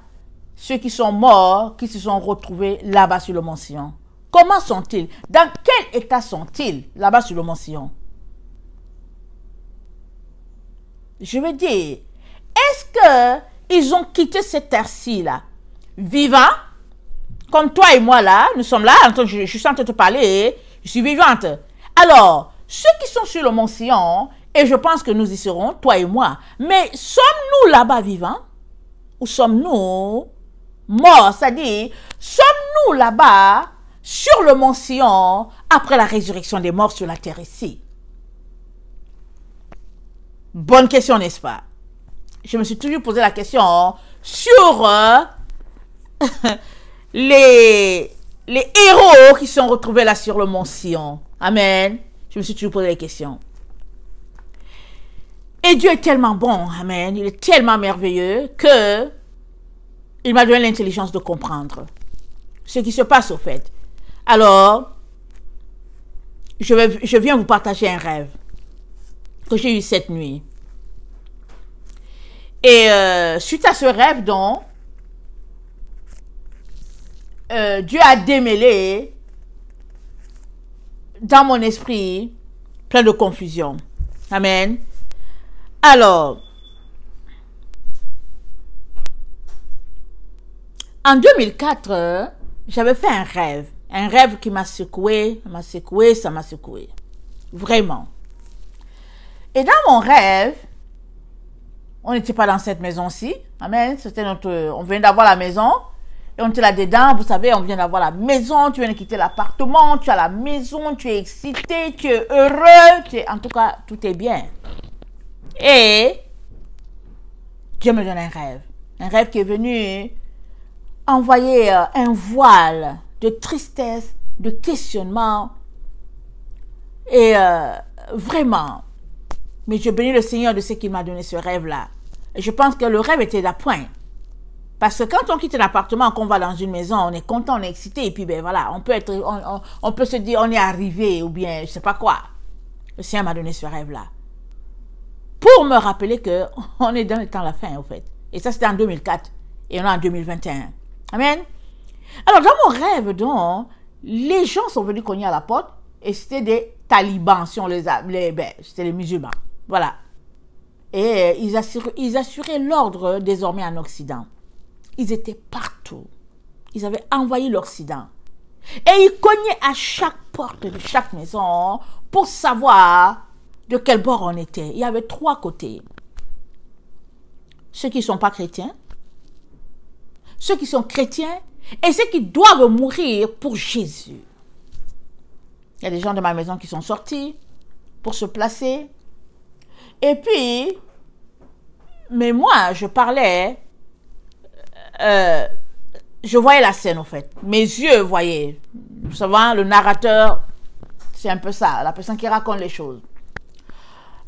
Speaker 1: ceux qui sont morts, qui se sont retrouvés là-bas sur le mont Sion? Comment sont-ils? Dans quel état sont-ils là-bas sur le mont Sion? Je veux dire, est-ce qu'ils ont quitté cette terre-ci là, vivants, comme toi et moi là, nous sommes là, je suis en train de te parler, je suis vivante. Alors, ceux qui sont sur le mont Sion, et je pense que nous y serons, toi et moi, mais sommes-nous là-bas vivants? Ou sommes-nous morts? C'est-à-dire, sommes-nous là-bas sur le mont Sion après la résurrection des morts sur la terre ici? Bonne question, n'est-ce pas? Je me suis toujours posé la question sur les héros qui sont retrouvés là sur le mont Sion. Amen. Je me suis toujours posé la question. Et Dieu est tellement bon, amen, il est tellement merveilleux que il m'a donné l'intelligence de comprendre ce qui se passe au fait. Alors, je viens vous partager un rêve que j'ai eu cette nuit. Et suite à ce rêve, donc, Dieu a démêlé dans mon esprit plein de confusion. Amen. Alors, en 2004, j'avais fait un rêve qui m'a secoué, ça m'a secoué, vraiment. Et dans mon rêve, on n'était pas dans cette maison-ci, amen, c'était on venait d'avoir la maison, et on était là-dedans, vous savez, on vient d'avoir la maison, tu viens de quitter l'appartement, tu as la maison, tu es excité, tu es heureux, en tout cas, tout est bien. Et Dieu me donne un rêve qui est venu envoyer un voile de tristesse, de questionnement, et vraiment, mais je bénis le Seigneur de ce qu'il m'a donné ce rêve-là. Et je pense que le rêve était d'appoint. Parce que quand on quitte l'appartement, qu'on va dans une maison, on est content, on est excité, et puis ben voilà, on peut se dire on est arrivé, ou bien je sais pas quoi. Le Seigneur m'a donné ce rêve-là. Pour me rappeler qu'on est dans le temps de la fin, au fait. Et ça, c'était en 2004. Et on est en 2021. Amen. Alors, dans mon rêve, donc, les gens sont venus cogner à la porte, et c'était des talibans, si on c'était les musulmans. Voilà. Et ils assuraient l'ordre désormais en Occident. Ils étaient partout. Ils avaient envahi l'Occident. Et ils cognaient à chaque porte de chaque maison pour savoir de quel bord on était. Il y avait 3 côtés. ceux qui ne sont pas chrétiens, ceux qui sont chrétiens et ceux qui doivent mourir pour Jésus. Il y a des gens de ma maison qui sont sortis pour se placer. Et puis, mais moi, je parlais, je voyais la scène en fait. Mes yeux voyaient. Vous savez, le narrateur, c'est un peu ça, la personne qui raconte les choses.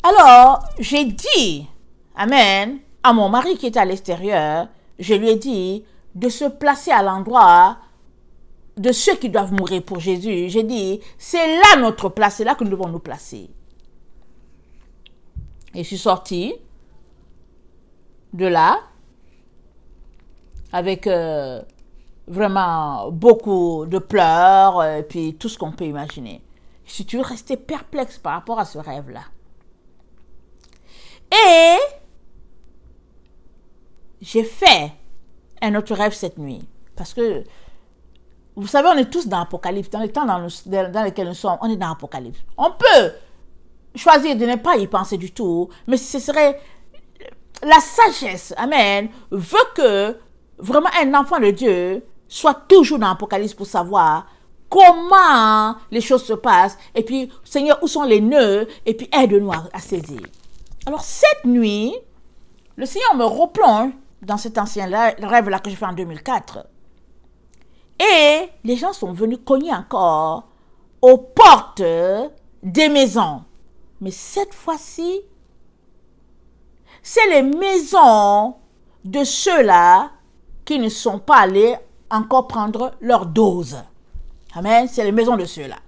Speaker 1: Alors, j'ai dit, amen, à mon mari qui était à l'extérieur, je lui ai dit de se placer à l'endroit de ceux qui doivent mourir pour Jésus. J'ai dit, c'est là notre place, c'est là que nous devons nous placer. Et je suis sortie de là avec vraiment beaucoup de pleurs et puis tout ce qu'on peut imaginer. Je suis toujours restée perplexe par rapport à ce rêve-là. Et j'ai fait un autre rêve cette nuit. Parce que, vous savez, on est tous dans l'Apocalypse. Dans les temps dans lesquels nous sommes, on est dans l'Apocalypse. On peut choisir de ne pas y penser du tout, mais ce serait... La sagesse, amen, veut que vraiment un enfant de Dieu soit toujours dans l'Apocalypse pour savoir comment les choses se passent. Et puis, Seigneur, où sont les nœuds? Et puis, aide-nous à saisir. Alors, cette nuit, le Seigneur me replonge dans cet ancien rêve-là que j'ai fait en 2004. Et les gens sont venus cogner encore aux portes des maisons. Mais cette fois-ci, c'est les maisons de ceux-là qui ne sont pas allés encore prendre leur dose. Amen. C'est les maisons de ceux-là.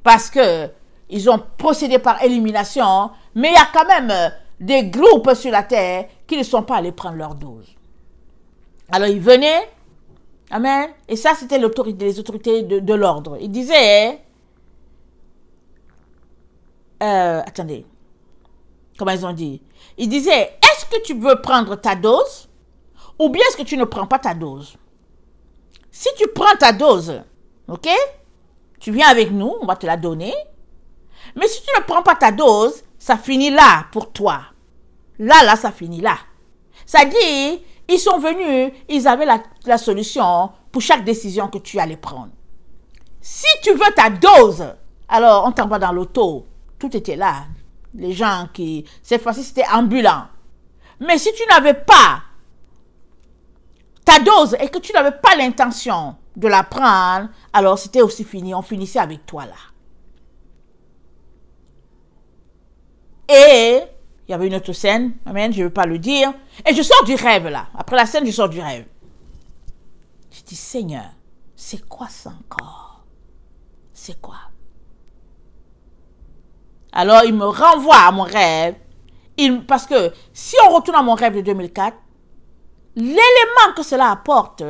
Speaker 1: Parce que ils ont procédé par élimination, mais il y a quand même des groupes sur la terre qui ne sont pas allés prendre leur dose. Alors ils venaient, amen, et ça c'était les autorités de l'ordre. Ils disaient, attendez, comment ils ont dit? Ils disaient, est-ce que tu veux prendre ta dose ou bien est-ce que tu ne prends pas ta dose? Si tu prends ta dose, ok, tu viens avec nous, on va te la donner. Mais si tu ne prends pas ta dose, ça finit là pour toi. Là, ça finit là. Ça dit, ils sont venus, ils avaient la solution pour chaque décision que tu allais prendre. Si tu veux ta dose, alors on t'envoie dans l'auto. Tout était là. Les gens qui... Cette fois-ci, c'était ambulant. Mais si tu n'avais pas ta dose et que tu n'avais pas l'intention de la prendre, alors c'était aussi fini. On finissait avec toi là. Et il y avait une autre scène, amen, je ne veux pas le dire. Et je sors du rêve là. Après la scène, je sors du rêve. Je dis, Seigneur, c'est quoi ça encore? C'est quoi? Alors, il me renvoie à mon rêve. Parce que si on retourne à mon rêve de 2004, l'élément que cela apporte,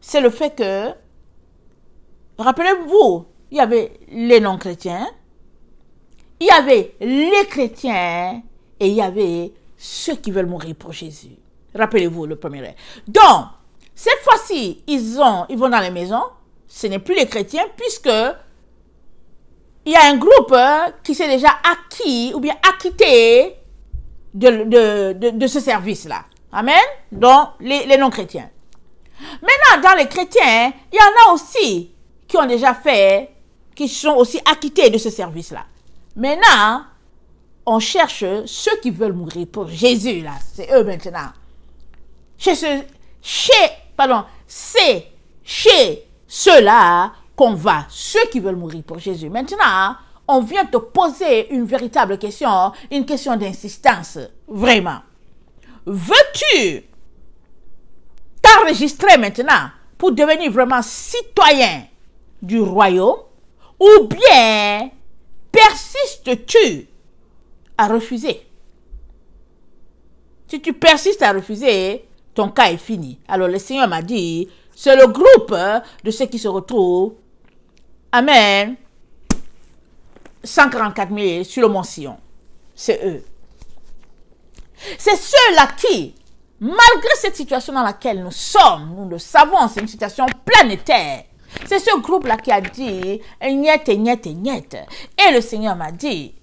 Speaker 1: c'est le fait que, rappelez-vous, il y avait les non-chrétiens, il y avait les chrétiens et il y avait ceux qui veulent mourir pour Jésus. Rappelez-vous le premier rêve. Donc, cette fois-ci, ils vont dans les maisons. Ce n'est plus les chrétiens puisque il y a un groupe qui s'est déjà acquis ou bien acquitté de ce service-là. Amen. Donc, les non-chrétiens. Maintenant, dans les chrétiens, il y en a aussi qui ont déjà fait, qui sont aussi acquittés de ce service-là. Maintenant, on cherche ceux qui veulent mourir pour Jésus, là. C'est eux maintenant. C'est chez ceux-là qu'on va, ceux qui veulent mourir pour Jésus. Maintenant, on vient te poser une véritable question, une question d'insistance, vraiment. Veux-tu t'enregistrer maintenant pour devenir vraiment citoyen du royaume ou bien persistes-tu à refuser? Si tu persistes à refuser, ton cas est fini. Alors le Seigneur m'a dit, c'est le groupe de ceux qui se retrouvent, amen, 144 000 sur le mont Sion. C'est eux. C'est ceux-là qui, malgré cette situation dans laquelle nous sommes, nous le savons, c'est une situation planétaire. C'est ce groupe-là qui a dit, niet. Et le Seigneur m'a dit,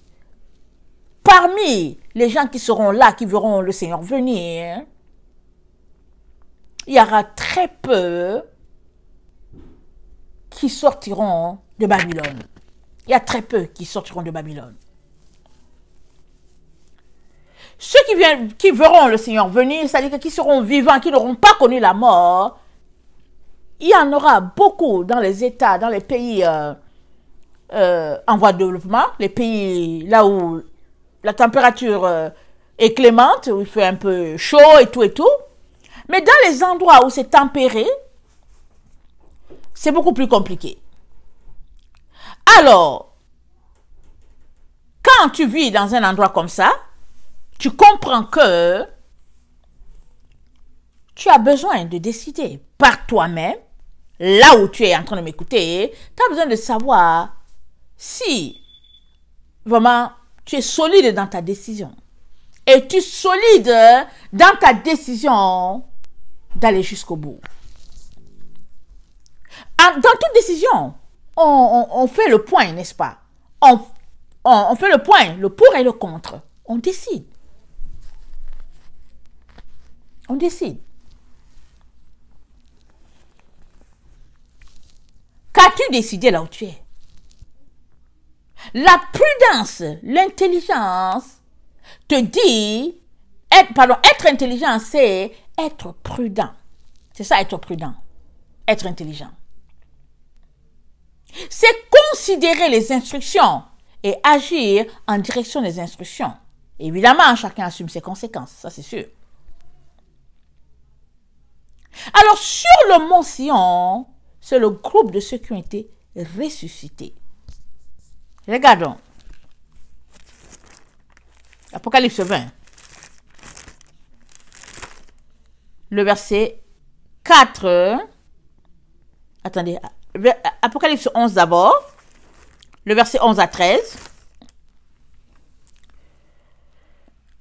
Speaker 1: parmi les gens qui seront là, qui verront le Seigneur venir, il y aura très peu qui sortiront de Babylone. Il y a très peu qui sortiront de Babylone. Ceux qui verront le Seigneur venir, c'est-à-dire qui seront vivants, qui n'auront pas connu la mort, il y en aura beaucoup dans les États, dans les pays en voie de développement, les pays là où la température est clémente, où il fait un peu chaud et tout. Mais dans les endroits où c'est tempéré, c'est beaucoup plus compliqué. Alors, quand tu vis dans un endroit comme ça, tu comprends que tu as besoin de décider par toi-même, là où tu es en train de m'écouter, tu as besoin de savoir si vraiment tu es solide dans ta décision. Es-tu solide dans ta décision d'aller jusqu'au bout? Dans toute décision, on fait le point, n'est-ce pas? On fait le point, le pour et le contre. On décide. On décide. Qu'as-tu décidé là où tu es? La prudence, l'intelligence te dit, être intelligent, c'est être prudent. C'est ça, être prudent. Être intelligent. C'est considérer les instructions et agir en direction des instructions. Évidemment, chacun assume ses conséquences, ça c'est sûr. Alors, sur le mont Sion, c'est le groupe de ceux qui ont été ressuscités. Regardons. Apocalypse 20. Le verset 4. Attendez. Apocalypse 11 d'abord. Le verset 11 à 13.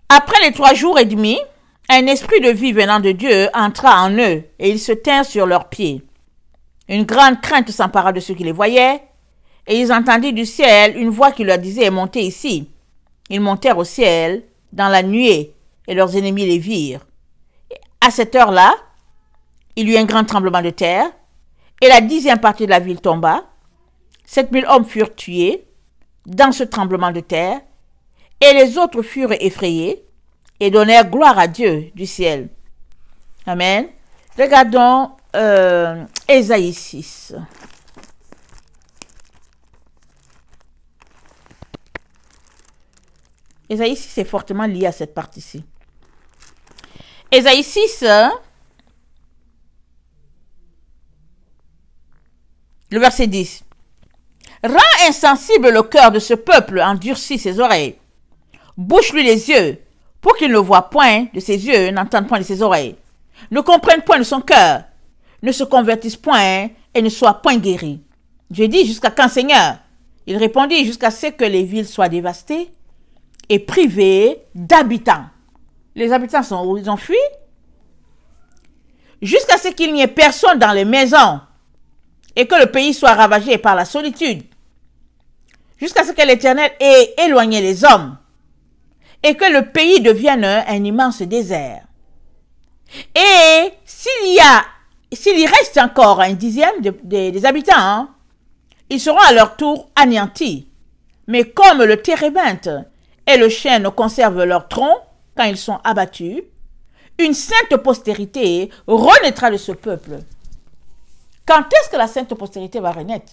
Speaker 1: Après les 3 jours et demi, un esprit de vie venant de Dieu entra en eux, et ils se tinrent sur leurs pieds. Une grande crainte s'empara de ceux qui les voyaient, et ils entendirent du ciel une voix qui leur disait « Montez ici ». Ils montèrent au ciel dans la nuée, et leurs ennemis les virent. À cette heure-là, il y eut un grand tremblement de terre, et la 10e partie de la ville tomba. 7000 hommes furent tués dans ce tremblement de terre, et les autres furent effrayés, et donnèrent gloire à Dieu du ciel. Amen. Regardons Ésaïe 6. Ésaïe 6 est fortement lié à cette partie-ci. Ésaïe 6, le verset 10. Rends insensible le cœur de ce peuple, endurcis ses oreilles. Bouche-lui les yeux, pour qu'il ne voie point de ses yeux, n'entende point de ses oreilles, ne comprenne point de son cœur, ne se convertisse point et ne soit point guéri. Je dis, jusqu'à quand, Seigneur? Il répondit, jusqu'à ce que les villes soient dévastées et privées d'habitants. Les habitants sont où? Ils ont fui. Jusqu'à ce qu'il n'y ait personne dans les maisons et que le pays soit ravagé par la solitude. Jusqu'à ce que l'Éternel ait éloigné les hommes et que le pays devienne un immense désert. Et s'il y reste encore un 10e des habitants, ils seront à leur tour anéantis. Mais comme le térébinthe et le chêne conservent leur tronc quand ils sont abattus, une sainte postérité renaîtra de ce peuple. Quand est-ce que la sainte postérité va renaître?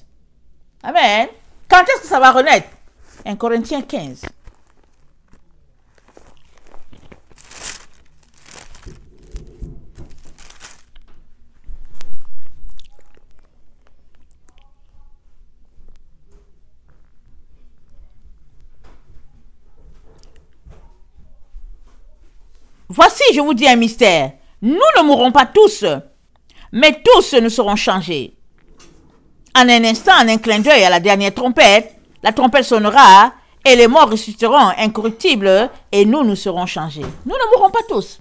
Speaker 1: Amen. Quand est-ce que ça va renaître? 1 Corinthiens 15. Voici, je vous dis un mystère. Nous ne mourrons pas tous, mais tous nous serons changés. En un instant, en un clin d'œil à la dernière trompette, la trompette sonnera et les morts ressusciteront incorruptibles et nous serons changés. Nous ne mourrons pas tous.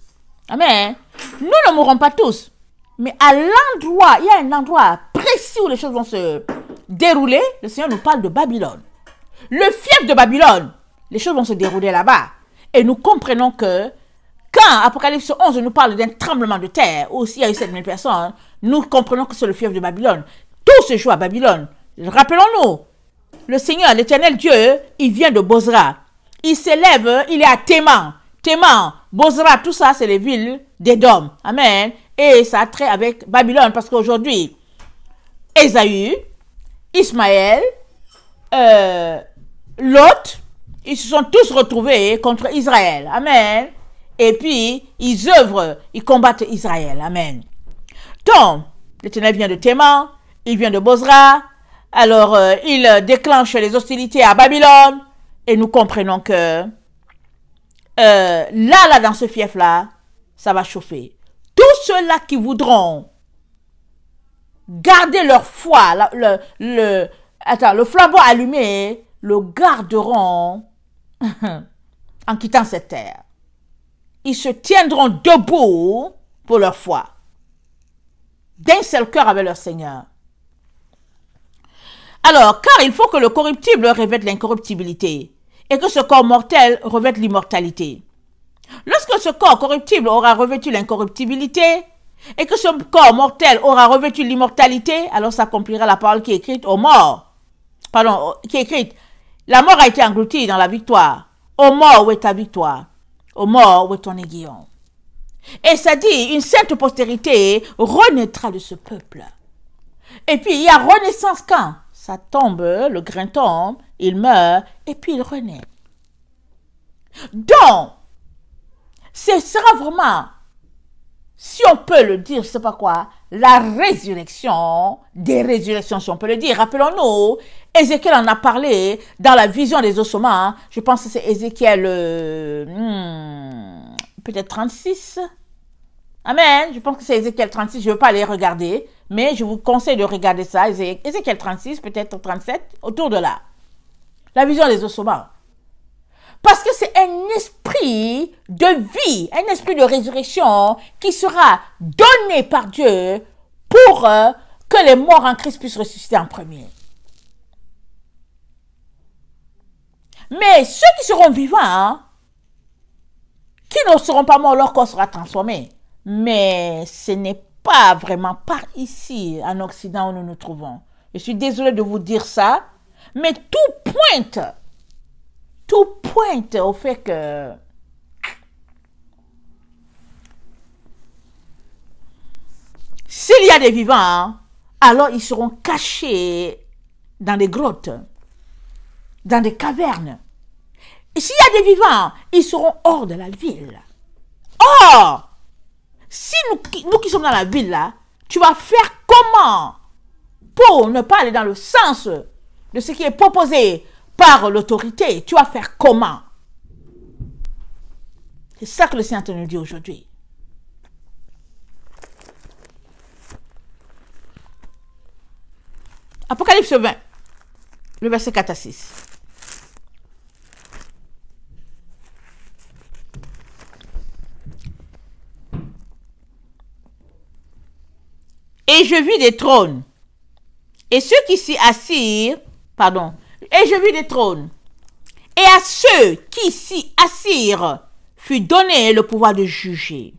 Speaker 1: Amen. Nous ne mourrons pas tous. Mais à l'endroit, il y a un endroit précis où les choses vont se dérouler. Le Seigneur nous parle de Babylone. Le fief de Babylone. Les choses vont se dérouler là-bas. Et nous comprenons que quand Apocalypse 11 nous parle d'un tremblement de terre, où il y a eu 7000 personnes, nous comprenons que c'est le fief de Babylone. Tout se joue à Babylone. Rappelons-nous, le Seigneur, l'Éternel Dieu, il vient de Bozra. Il s'élève, il est à Théman. Théman, Bozra, tout ça, c'est les villes d'Édom. Amen. Et ça a trait avec Babylone, parce qu'aujourd'hui, Ésaü, Ismaël, Lot, ils se sont tous retrouvés contre Israël. Amen. Et puis, ils œuvrent, ils combattent Israël. Amen. Donc, l'Éternel vient de Théman, il vient de Bozra, alors il déclenche les hostilités à Babylone, et nous comprenons que là, dans ce fief-là, ça va chauffer. Tous ceux-là qui voudront garder leur foi, le flambeau allumé, le garderont en quittant cette terre. Ils se tiendront debout pour leur foi, d'un seul cœur avec leur Seigneur. Alors, car il faut que le corruptible revête l'incorruptibilité et que ce corps mortel revête l'immortalité. Lorsque ce corps corruptible aura revêtu l'incorruptibilité et que ce corps mortel aura revêtu l'immortalité, alors s'accomplira la parole qui est écrite aux morts. Pardon, qui est écrite. La mort a été engloutie dans la victoire. Ô mort, où est ta victoire? Ô mort, où est ton aiguillon? Et ça dit, une sainte postérité renaîtra de ce peuple. Et puis, il y a renaissance quand? Ça tombe, le grain tombe, il meurt, et puis il renaît. Donc, ce sera vraiment, si on peut le dire, je ne sais pas quoi, la résurrection des résurrections, si on peut le dire. Rappelons-nous, Ézéchiel en a parlé dans la vision des ossements. Je pense que c'est Ézéchiel, peut-être 36. Amen. Je pense que c'est Ézéchiel 36. Je ne veux pas aller regarder, mais je vous conseille de regarder ça. Ézéchiel 36, peut-être 37, autour de là. La vision des ossements. Parce que c'est un esprit de vie, un esprit de résurrection qui sera donné par Dieu pour que les morts en Christ puissent ressusciter en premier. Mais ceux qui seront vivants, qui ne seront pas morts, leur corps sera transformé. Mais ce n'est pas vraiment par ici, en Occident, où nous nous trouvons. Je suis désolée de vous dire ça, mais tout pointe au fait que s'il y a des vivants, alors ils seront cachés dans des grottes, dans des cavernes. Et s'il y a des vivants, ils seront hors de la ville. Or, si nous qui sommes dans la ville là, tu vas faire comment pour ne pas aller dans le sens de ce qui est proposé par l'autorité? Tu vas faire comment? C'est ça que le Seigneur nous dit aujourd'hui. Apocalypse 20, le verset 4 à 6. Et je vis des trônes, et ceux qui s'y assirent, et je vis des trônes, et à ceux qui s'y assirent fut donné le pouvoir de juger.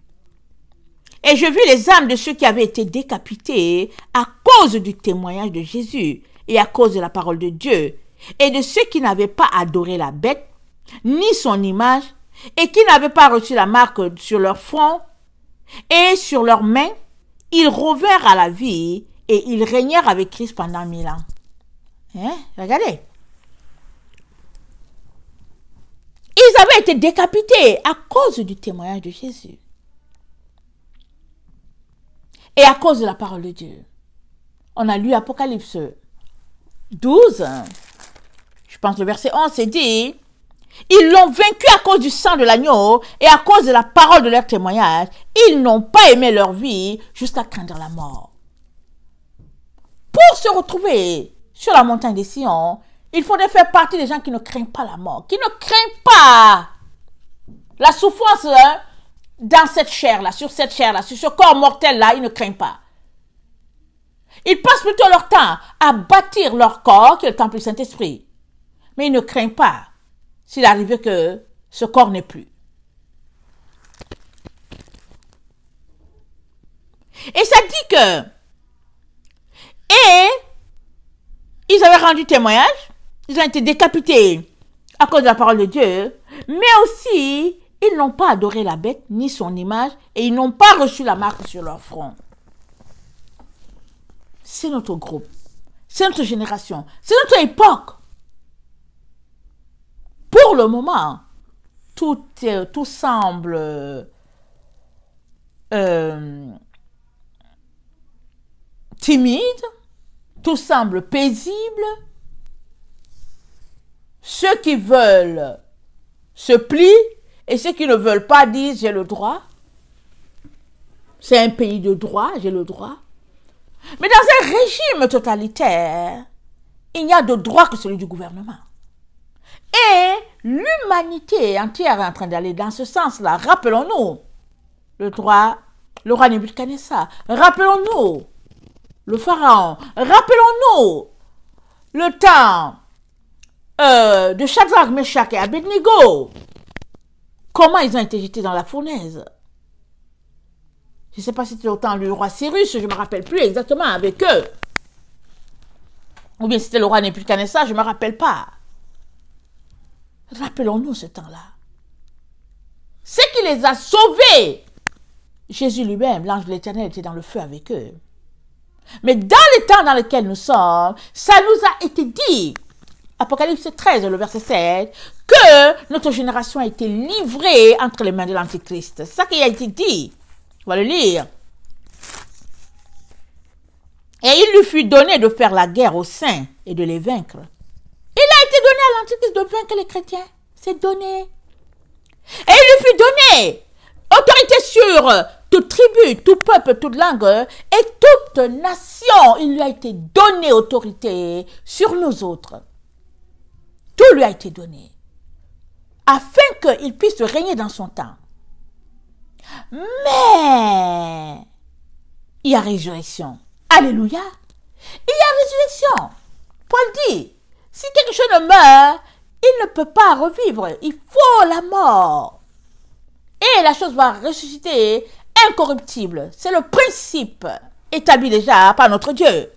Speaker 1: Et je vis les âmes de ceux qui avaient été décapités à cause du témoignage de Jésus et à cause de la parole de Dieu, et de ceux qui n'avaient pas adoré la bête, ni son image, et qui n'avaient pas reçu la marque sur leur front et sur leurs mains. Ils revinrent à la vie et ils régnèrent avec Christ pendant 1000 ans. Regardez. Ils avaient été décapités à cause du témoignage de Jésus. Et à cause de la parole de Dieu. On a lu Apocalypse 12. Je pense le verset 11, c'est dit, ils l'ont vaincu à cause du sang de l'agneau et à cause de la parole de leur témoignage. Ils n'ont pas aimé leur vie jusqu'à craindre la mort. Pour se retrouver sur la montagne des Sion, il faudrait faire partie des gens qui ne craignent pas la mort, qui ne craignent pas la souffrance dans cette chair-là, sur cette chair-là, sur ce corps mortel-là, ils ne craignent pas. Ils passent plutôt leur temps à bâtir leur corps, qui est le temple du Saint-Esprit. Mais ils ne craignent pas s'il arrivait que ce corps n'est plus. Et ça dit que, et ils avaient rendu témoignage, ils ont été décapités à cause de la parole de Dieu, mais aussi, ils n'ont pas adoré la bête, ni son image, et ils n'ont pas reçu la marque sur leur front. C'est notre groupe, c'est notre génération, c'est notre époque. Pour le moment, tout semble timide, tout semble paisible. Ceux qui veulent se plient et ceux qui ne veulent pas disent j'ai le droit. C'est un pays de droit, j'ai le droit. Mais dans un régime totalitaire, il n'y a de droit que celui du gouvernement. Et l'humanité entière est en train d'aller dans ce sens-là. Rappelons-nous le roi Nebuchadnezzar. Rappelons-nous le pharaon. Rappelons-nous le temps de Shadrach, Meshach et Abednego. Comment ils ont été jetés dans la fournaise. Je ne sais pas si c'était au temps du roi Cyrus, je ne me rappelle plus exactement avec eux. Ou bien c'était le roi Nebuchadnezzar, je ne me rappelle pas. Rappelons-nous ce temps-là. Ce qui les a sauvés, Jésus lui-même, l'ange de l'Éternel, était dans le feu avec eux. Mais dans les temps dans lesquels nous sommes, ça nous a été dit, Apocalypse 13, le verset 7, que notre génération a été livrée entre les mains de l'Antichrist. C'est ça qui a été dit. On va le lire. Et il lui fut donné de faire la guerre aux saints et de les vaincre. Il a été donné à l'Antichrist de vaincre les chrétiens. C'est donné. Et il lui fut donné autorité sur toute tribu, tout peuple, toute langue et toute nation. Il lui a été donné autorité sur nous autres. Tout lui a été donné. Afin qu'il puisse régner dans son temps. Mais il y a résurrection. Alléluia. Il y a résurrection. Paul dit, si quelque chose ne meurt, il ne peut pas revivre. Il faut la mort. Et la chose va ressusciter incorruptible. C'est le principe établi déjà par notre Dieu.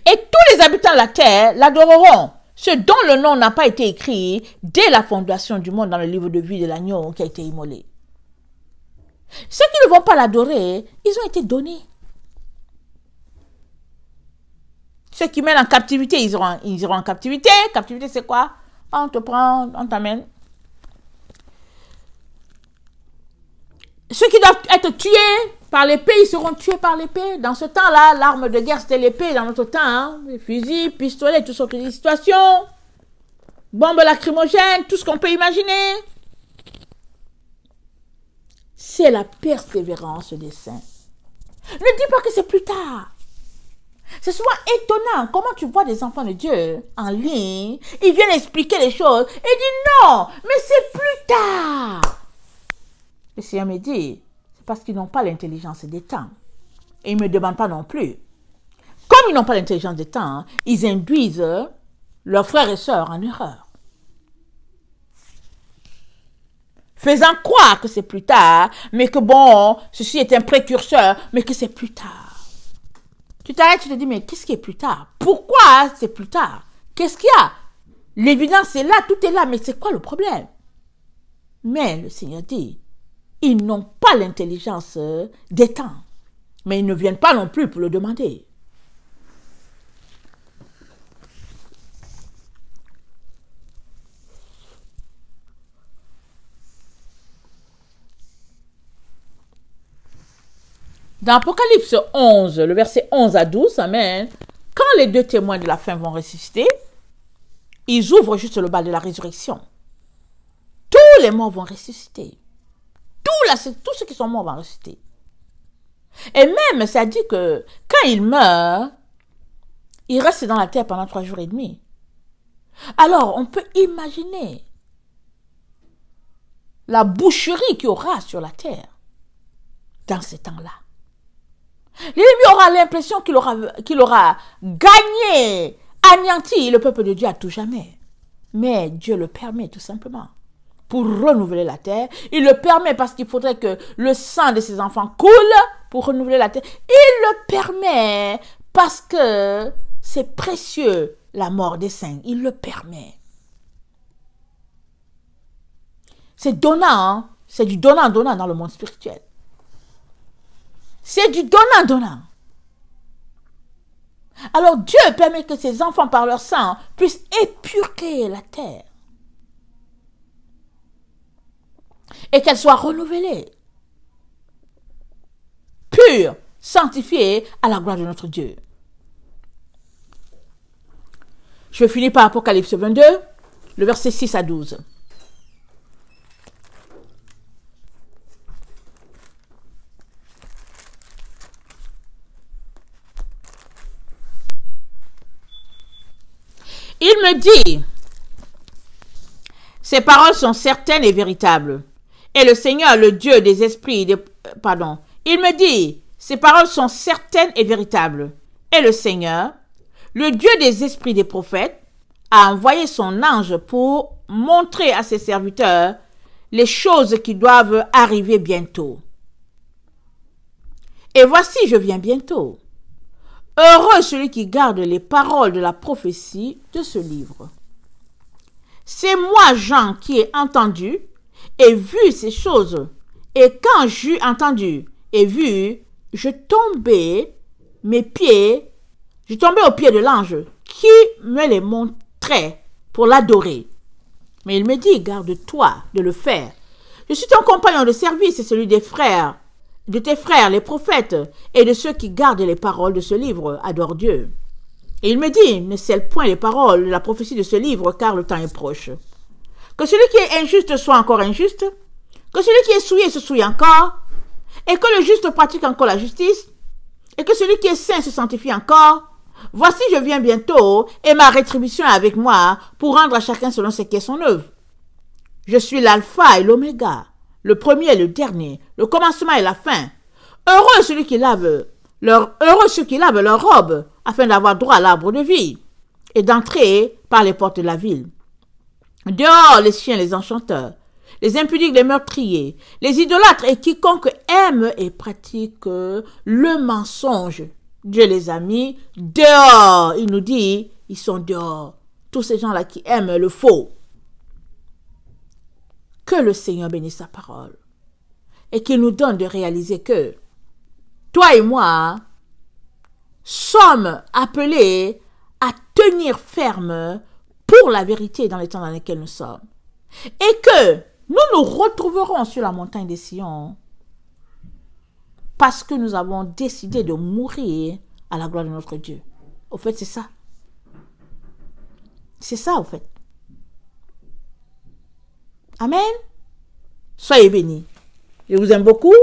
Speaker 1: Et tous les habitants de la terre l'adoreront, ceux dont le nom n'a pas été écrit dès la fondation du monde dans le livre de vie de l'agneau qui a été immolé. Ceux qui ne vont pas l'adorer, ils ont été donnés. Ceux qui mènent en captivité, ils iront en captivité. Captivité, c'est quoi? On te prend, on t'amène. Ceux qui doivent être tués par l'épée, ils seront tués par l'épée. Dans ce temps-là, l'arme de guerre, c'était l'épée. Dans notre temps, hein, les fusils, pistolets, toutes sortes de situations. Bombes lacrymogènes, tout ce qu'on peut imaginer. C'est la persévérance des saints. Ne dis pas que c'est plus tard. C'est souvent étonnant comment tu vois des enfants de Dieu en ligne, ils viennent expliquer les choses et disent non, mais c'est plus tard. Le Seigneur me dit, c'est parce qu'ils n'ont pas l'intelligence des temps. Et ils ne me demandent pas non plus. Comme ils n'ont pas l'intelligence des temps, ils induisent leurs frères et sœurs en erreur. Faisant croire que c'est plus tard, mais que bon, ceci est un précurseur, mais que c'est plus tard. Tu t'arrêtes, tu te dis, mais qu'est-ce qui est plus tard? Pourquoi c'est plus tard? Qu'est-ce qu'il y a? L'évidence est là, tout est là, mais c'est quoi le problème? Mais le Seigneur dit, ils n'ont pas l'intelligence des temps, mais ils ne viennent pas non plus pour le demander. Dans Apocalypse 11, le verset 11 à 12, amen, quand les deux témoins de la fin vont ressusciter, ils ouvrent juste le bal de la résurrection. Tous les morts vont ressusciter. Tous ceux qui sont morts vont ressusciter. Et même, ça dit que quand ils meurent, ils restent dans la terre pendant 3 jours et demi. Alors, on peut imaginer la boucherie qu'il y aura sur la terre. dans ces temps-là. L'ennemi aura l'impression qu'il aura gagné, anéanti le peuple de Dieu à tout jamais. Mais Dieu le permet tout simplement pour renouveler la terre. Il le permet parce qu'il faudrait que le sang de ses enfants coule pour renouveler la terre. Il le permet parce que c'est précieux, la mort des saints. Il le permet. C'est donnant, hein? C'est du donnant-donnant dans le monde spirituel. C'est du donnant-donnant. Alors Dieu permet que ses enfants, par leur sang, puissent épurer la terre. Et qu'elle soit renouvelée. Pure, sanctifiée à la gloire de notre Dieu. Je vais finir par Apocalypse 22, le verset 6 à 12. Il me dit, ces paroles sont certaines et véritables. Et le Seigneur, le Dieu des esprits, il me dit, ces paroles sont certaines et véritables. Et le Seigneur, le Dieu des esprits des prophètes, a envoyé son ange pour montrer à ses serviteurs les choses qui doivent arriver bientôt. Et voici, je viens bientôt. Heureux celui qui garde les paroles de la prophétie de ce livre. C'est moi, Jean, qui ai entendu et vu ces choses. Et quand j'eus entendu et vu, je tombais aux pieds de l'ange qui me les montrait pour l'adorer. Mais il me dit, garde-toi de le faire. Je suis ton compagnon de service et celui des frères, de tes frères, les prophètes, et de ceux qui gardent les paroles de ce livre, adore Dieu. Et il me dit, ne scelle point les paroles de la prophétie de ce livre, car le temps est proche. Que celui qui est injuste soit encore injuste, que celui qui est souillé se souille encore, et que le juste pratique encore la justice, et que celui qui est saint se sanctifie encore. Voici, je viens bientôt, et ma rétribution est avec moi, pour rendre à chacun selon ce qu'est son œuvre. Je suis l'alpha et l'oméga, le premier et le dernier, le commencement et la fin. Heureux ceux qui lavent leur robe, afin d'avoir droit à l'arbre de vie, et d'entrer par les portes de la ville. Dehors les chiens, les enchanteurs, les impudiques, les meurtriers, les idolâtres et quiconque aime et pratique le mensonge. Dieu les a mis dehors. Il nous dit, ils sont dehors. Tous ces gens-là qui aiment le faux. Que le Seigneur bénisse sa parole et qu'il nous donne de réaliser que toi et moi sommes appelés à tenir ferme pour la vérité dans les temps dans lesquels nous sommes. Et que nous nous retrouverons sur la montagne des Sion parce que nous avons décidé de mourir à la gloire de notre Dieu. Au fait, c'est ça. C'est ça, au fait. Amen. Soyez bénis. Je vous aime beaucoup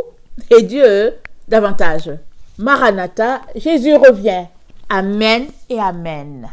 Speaker 1: et Dieu davantage. Maranatha, Jésus revient. Amen et amen.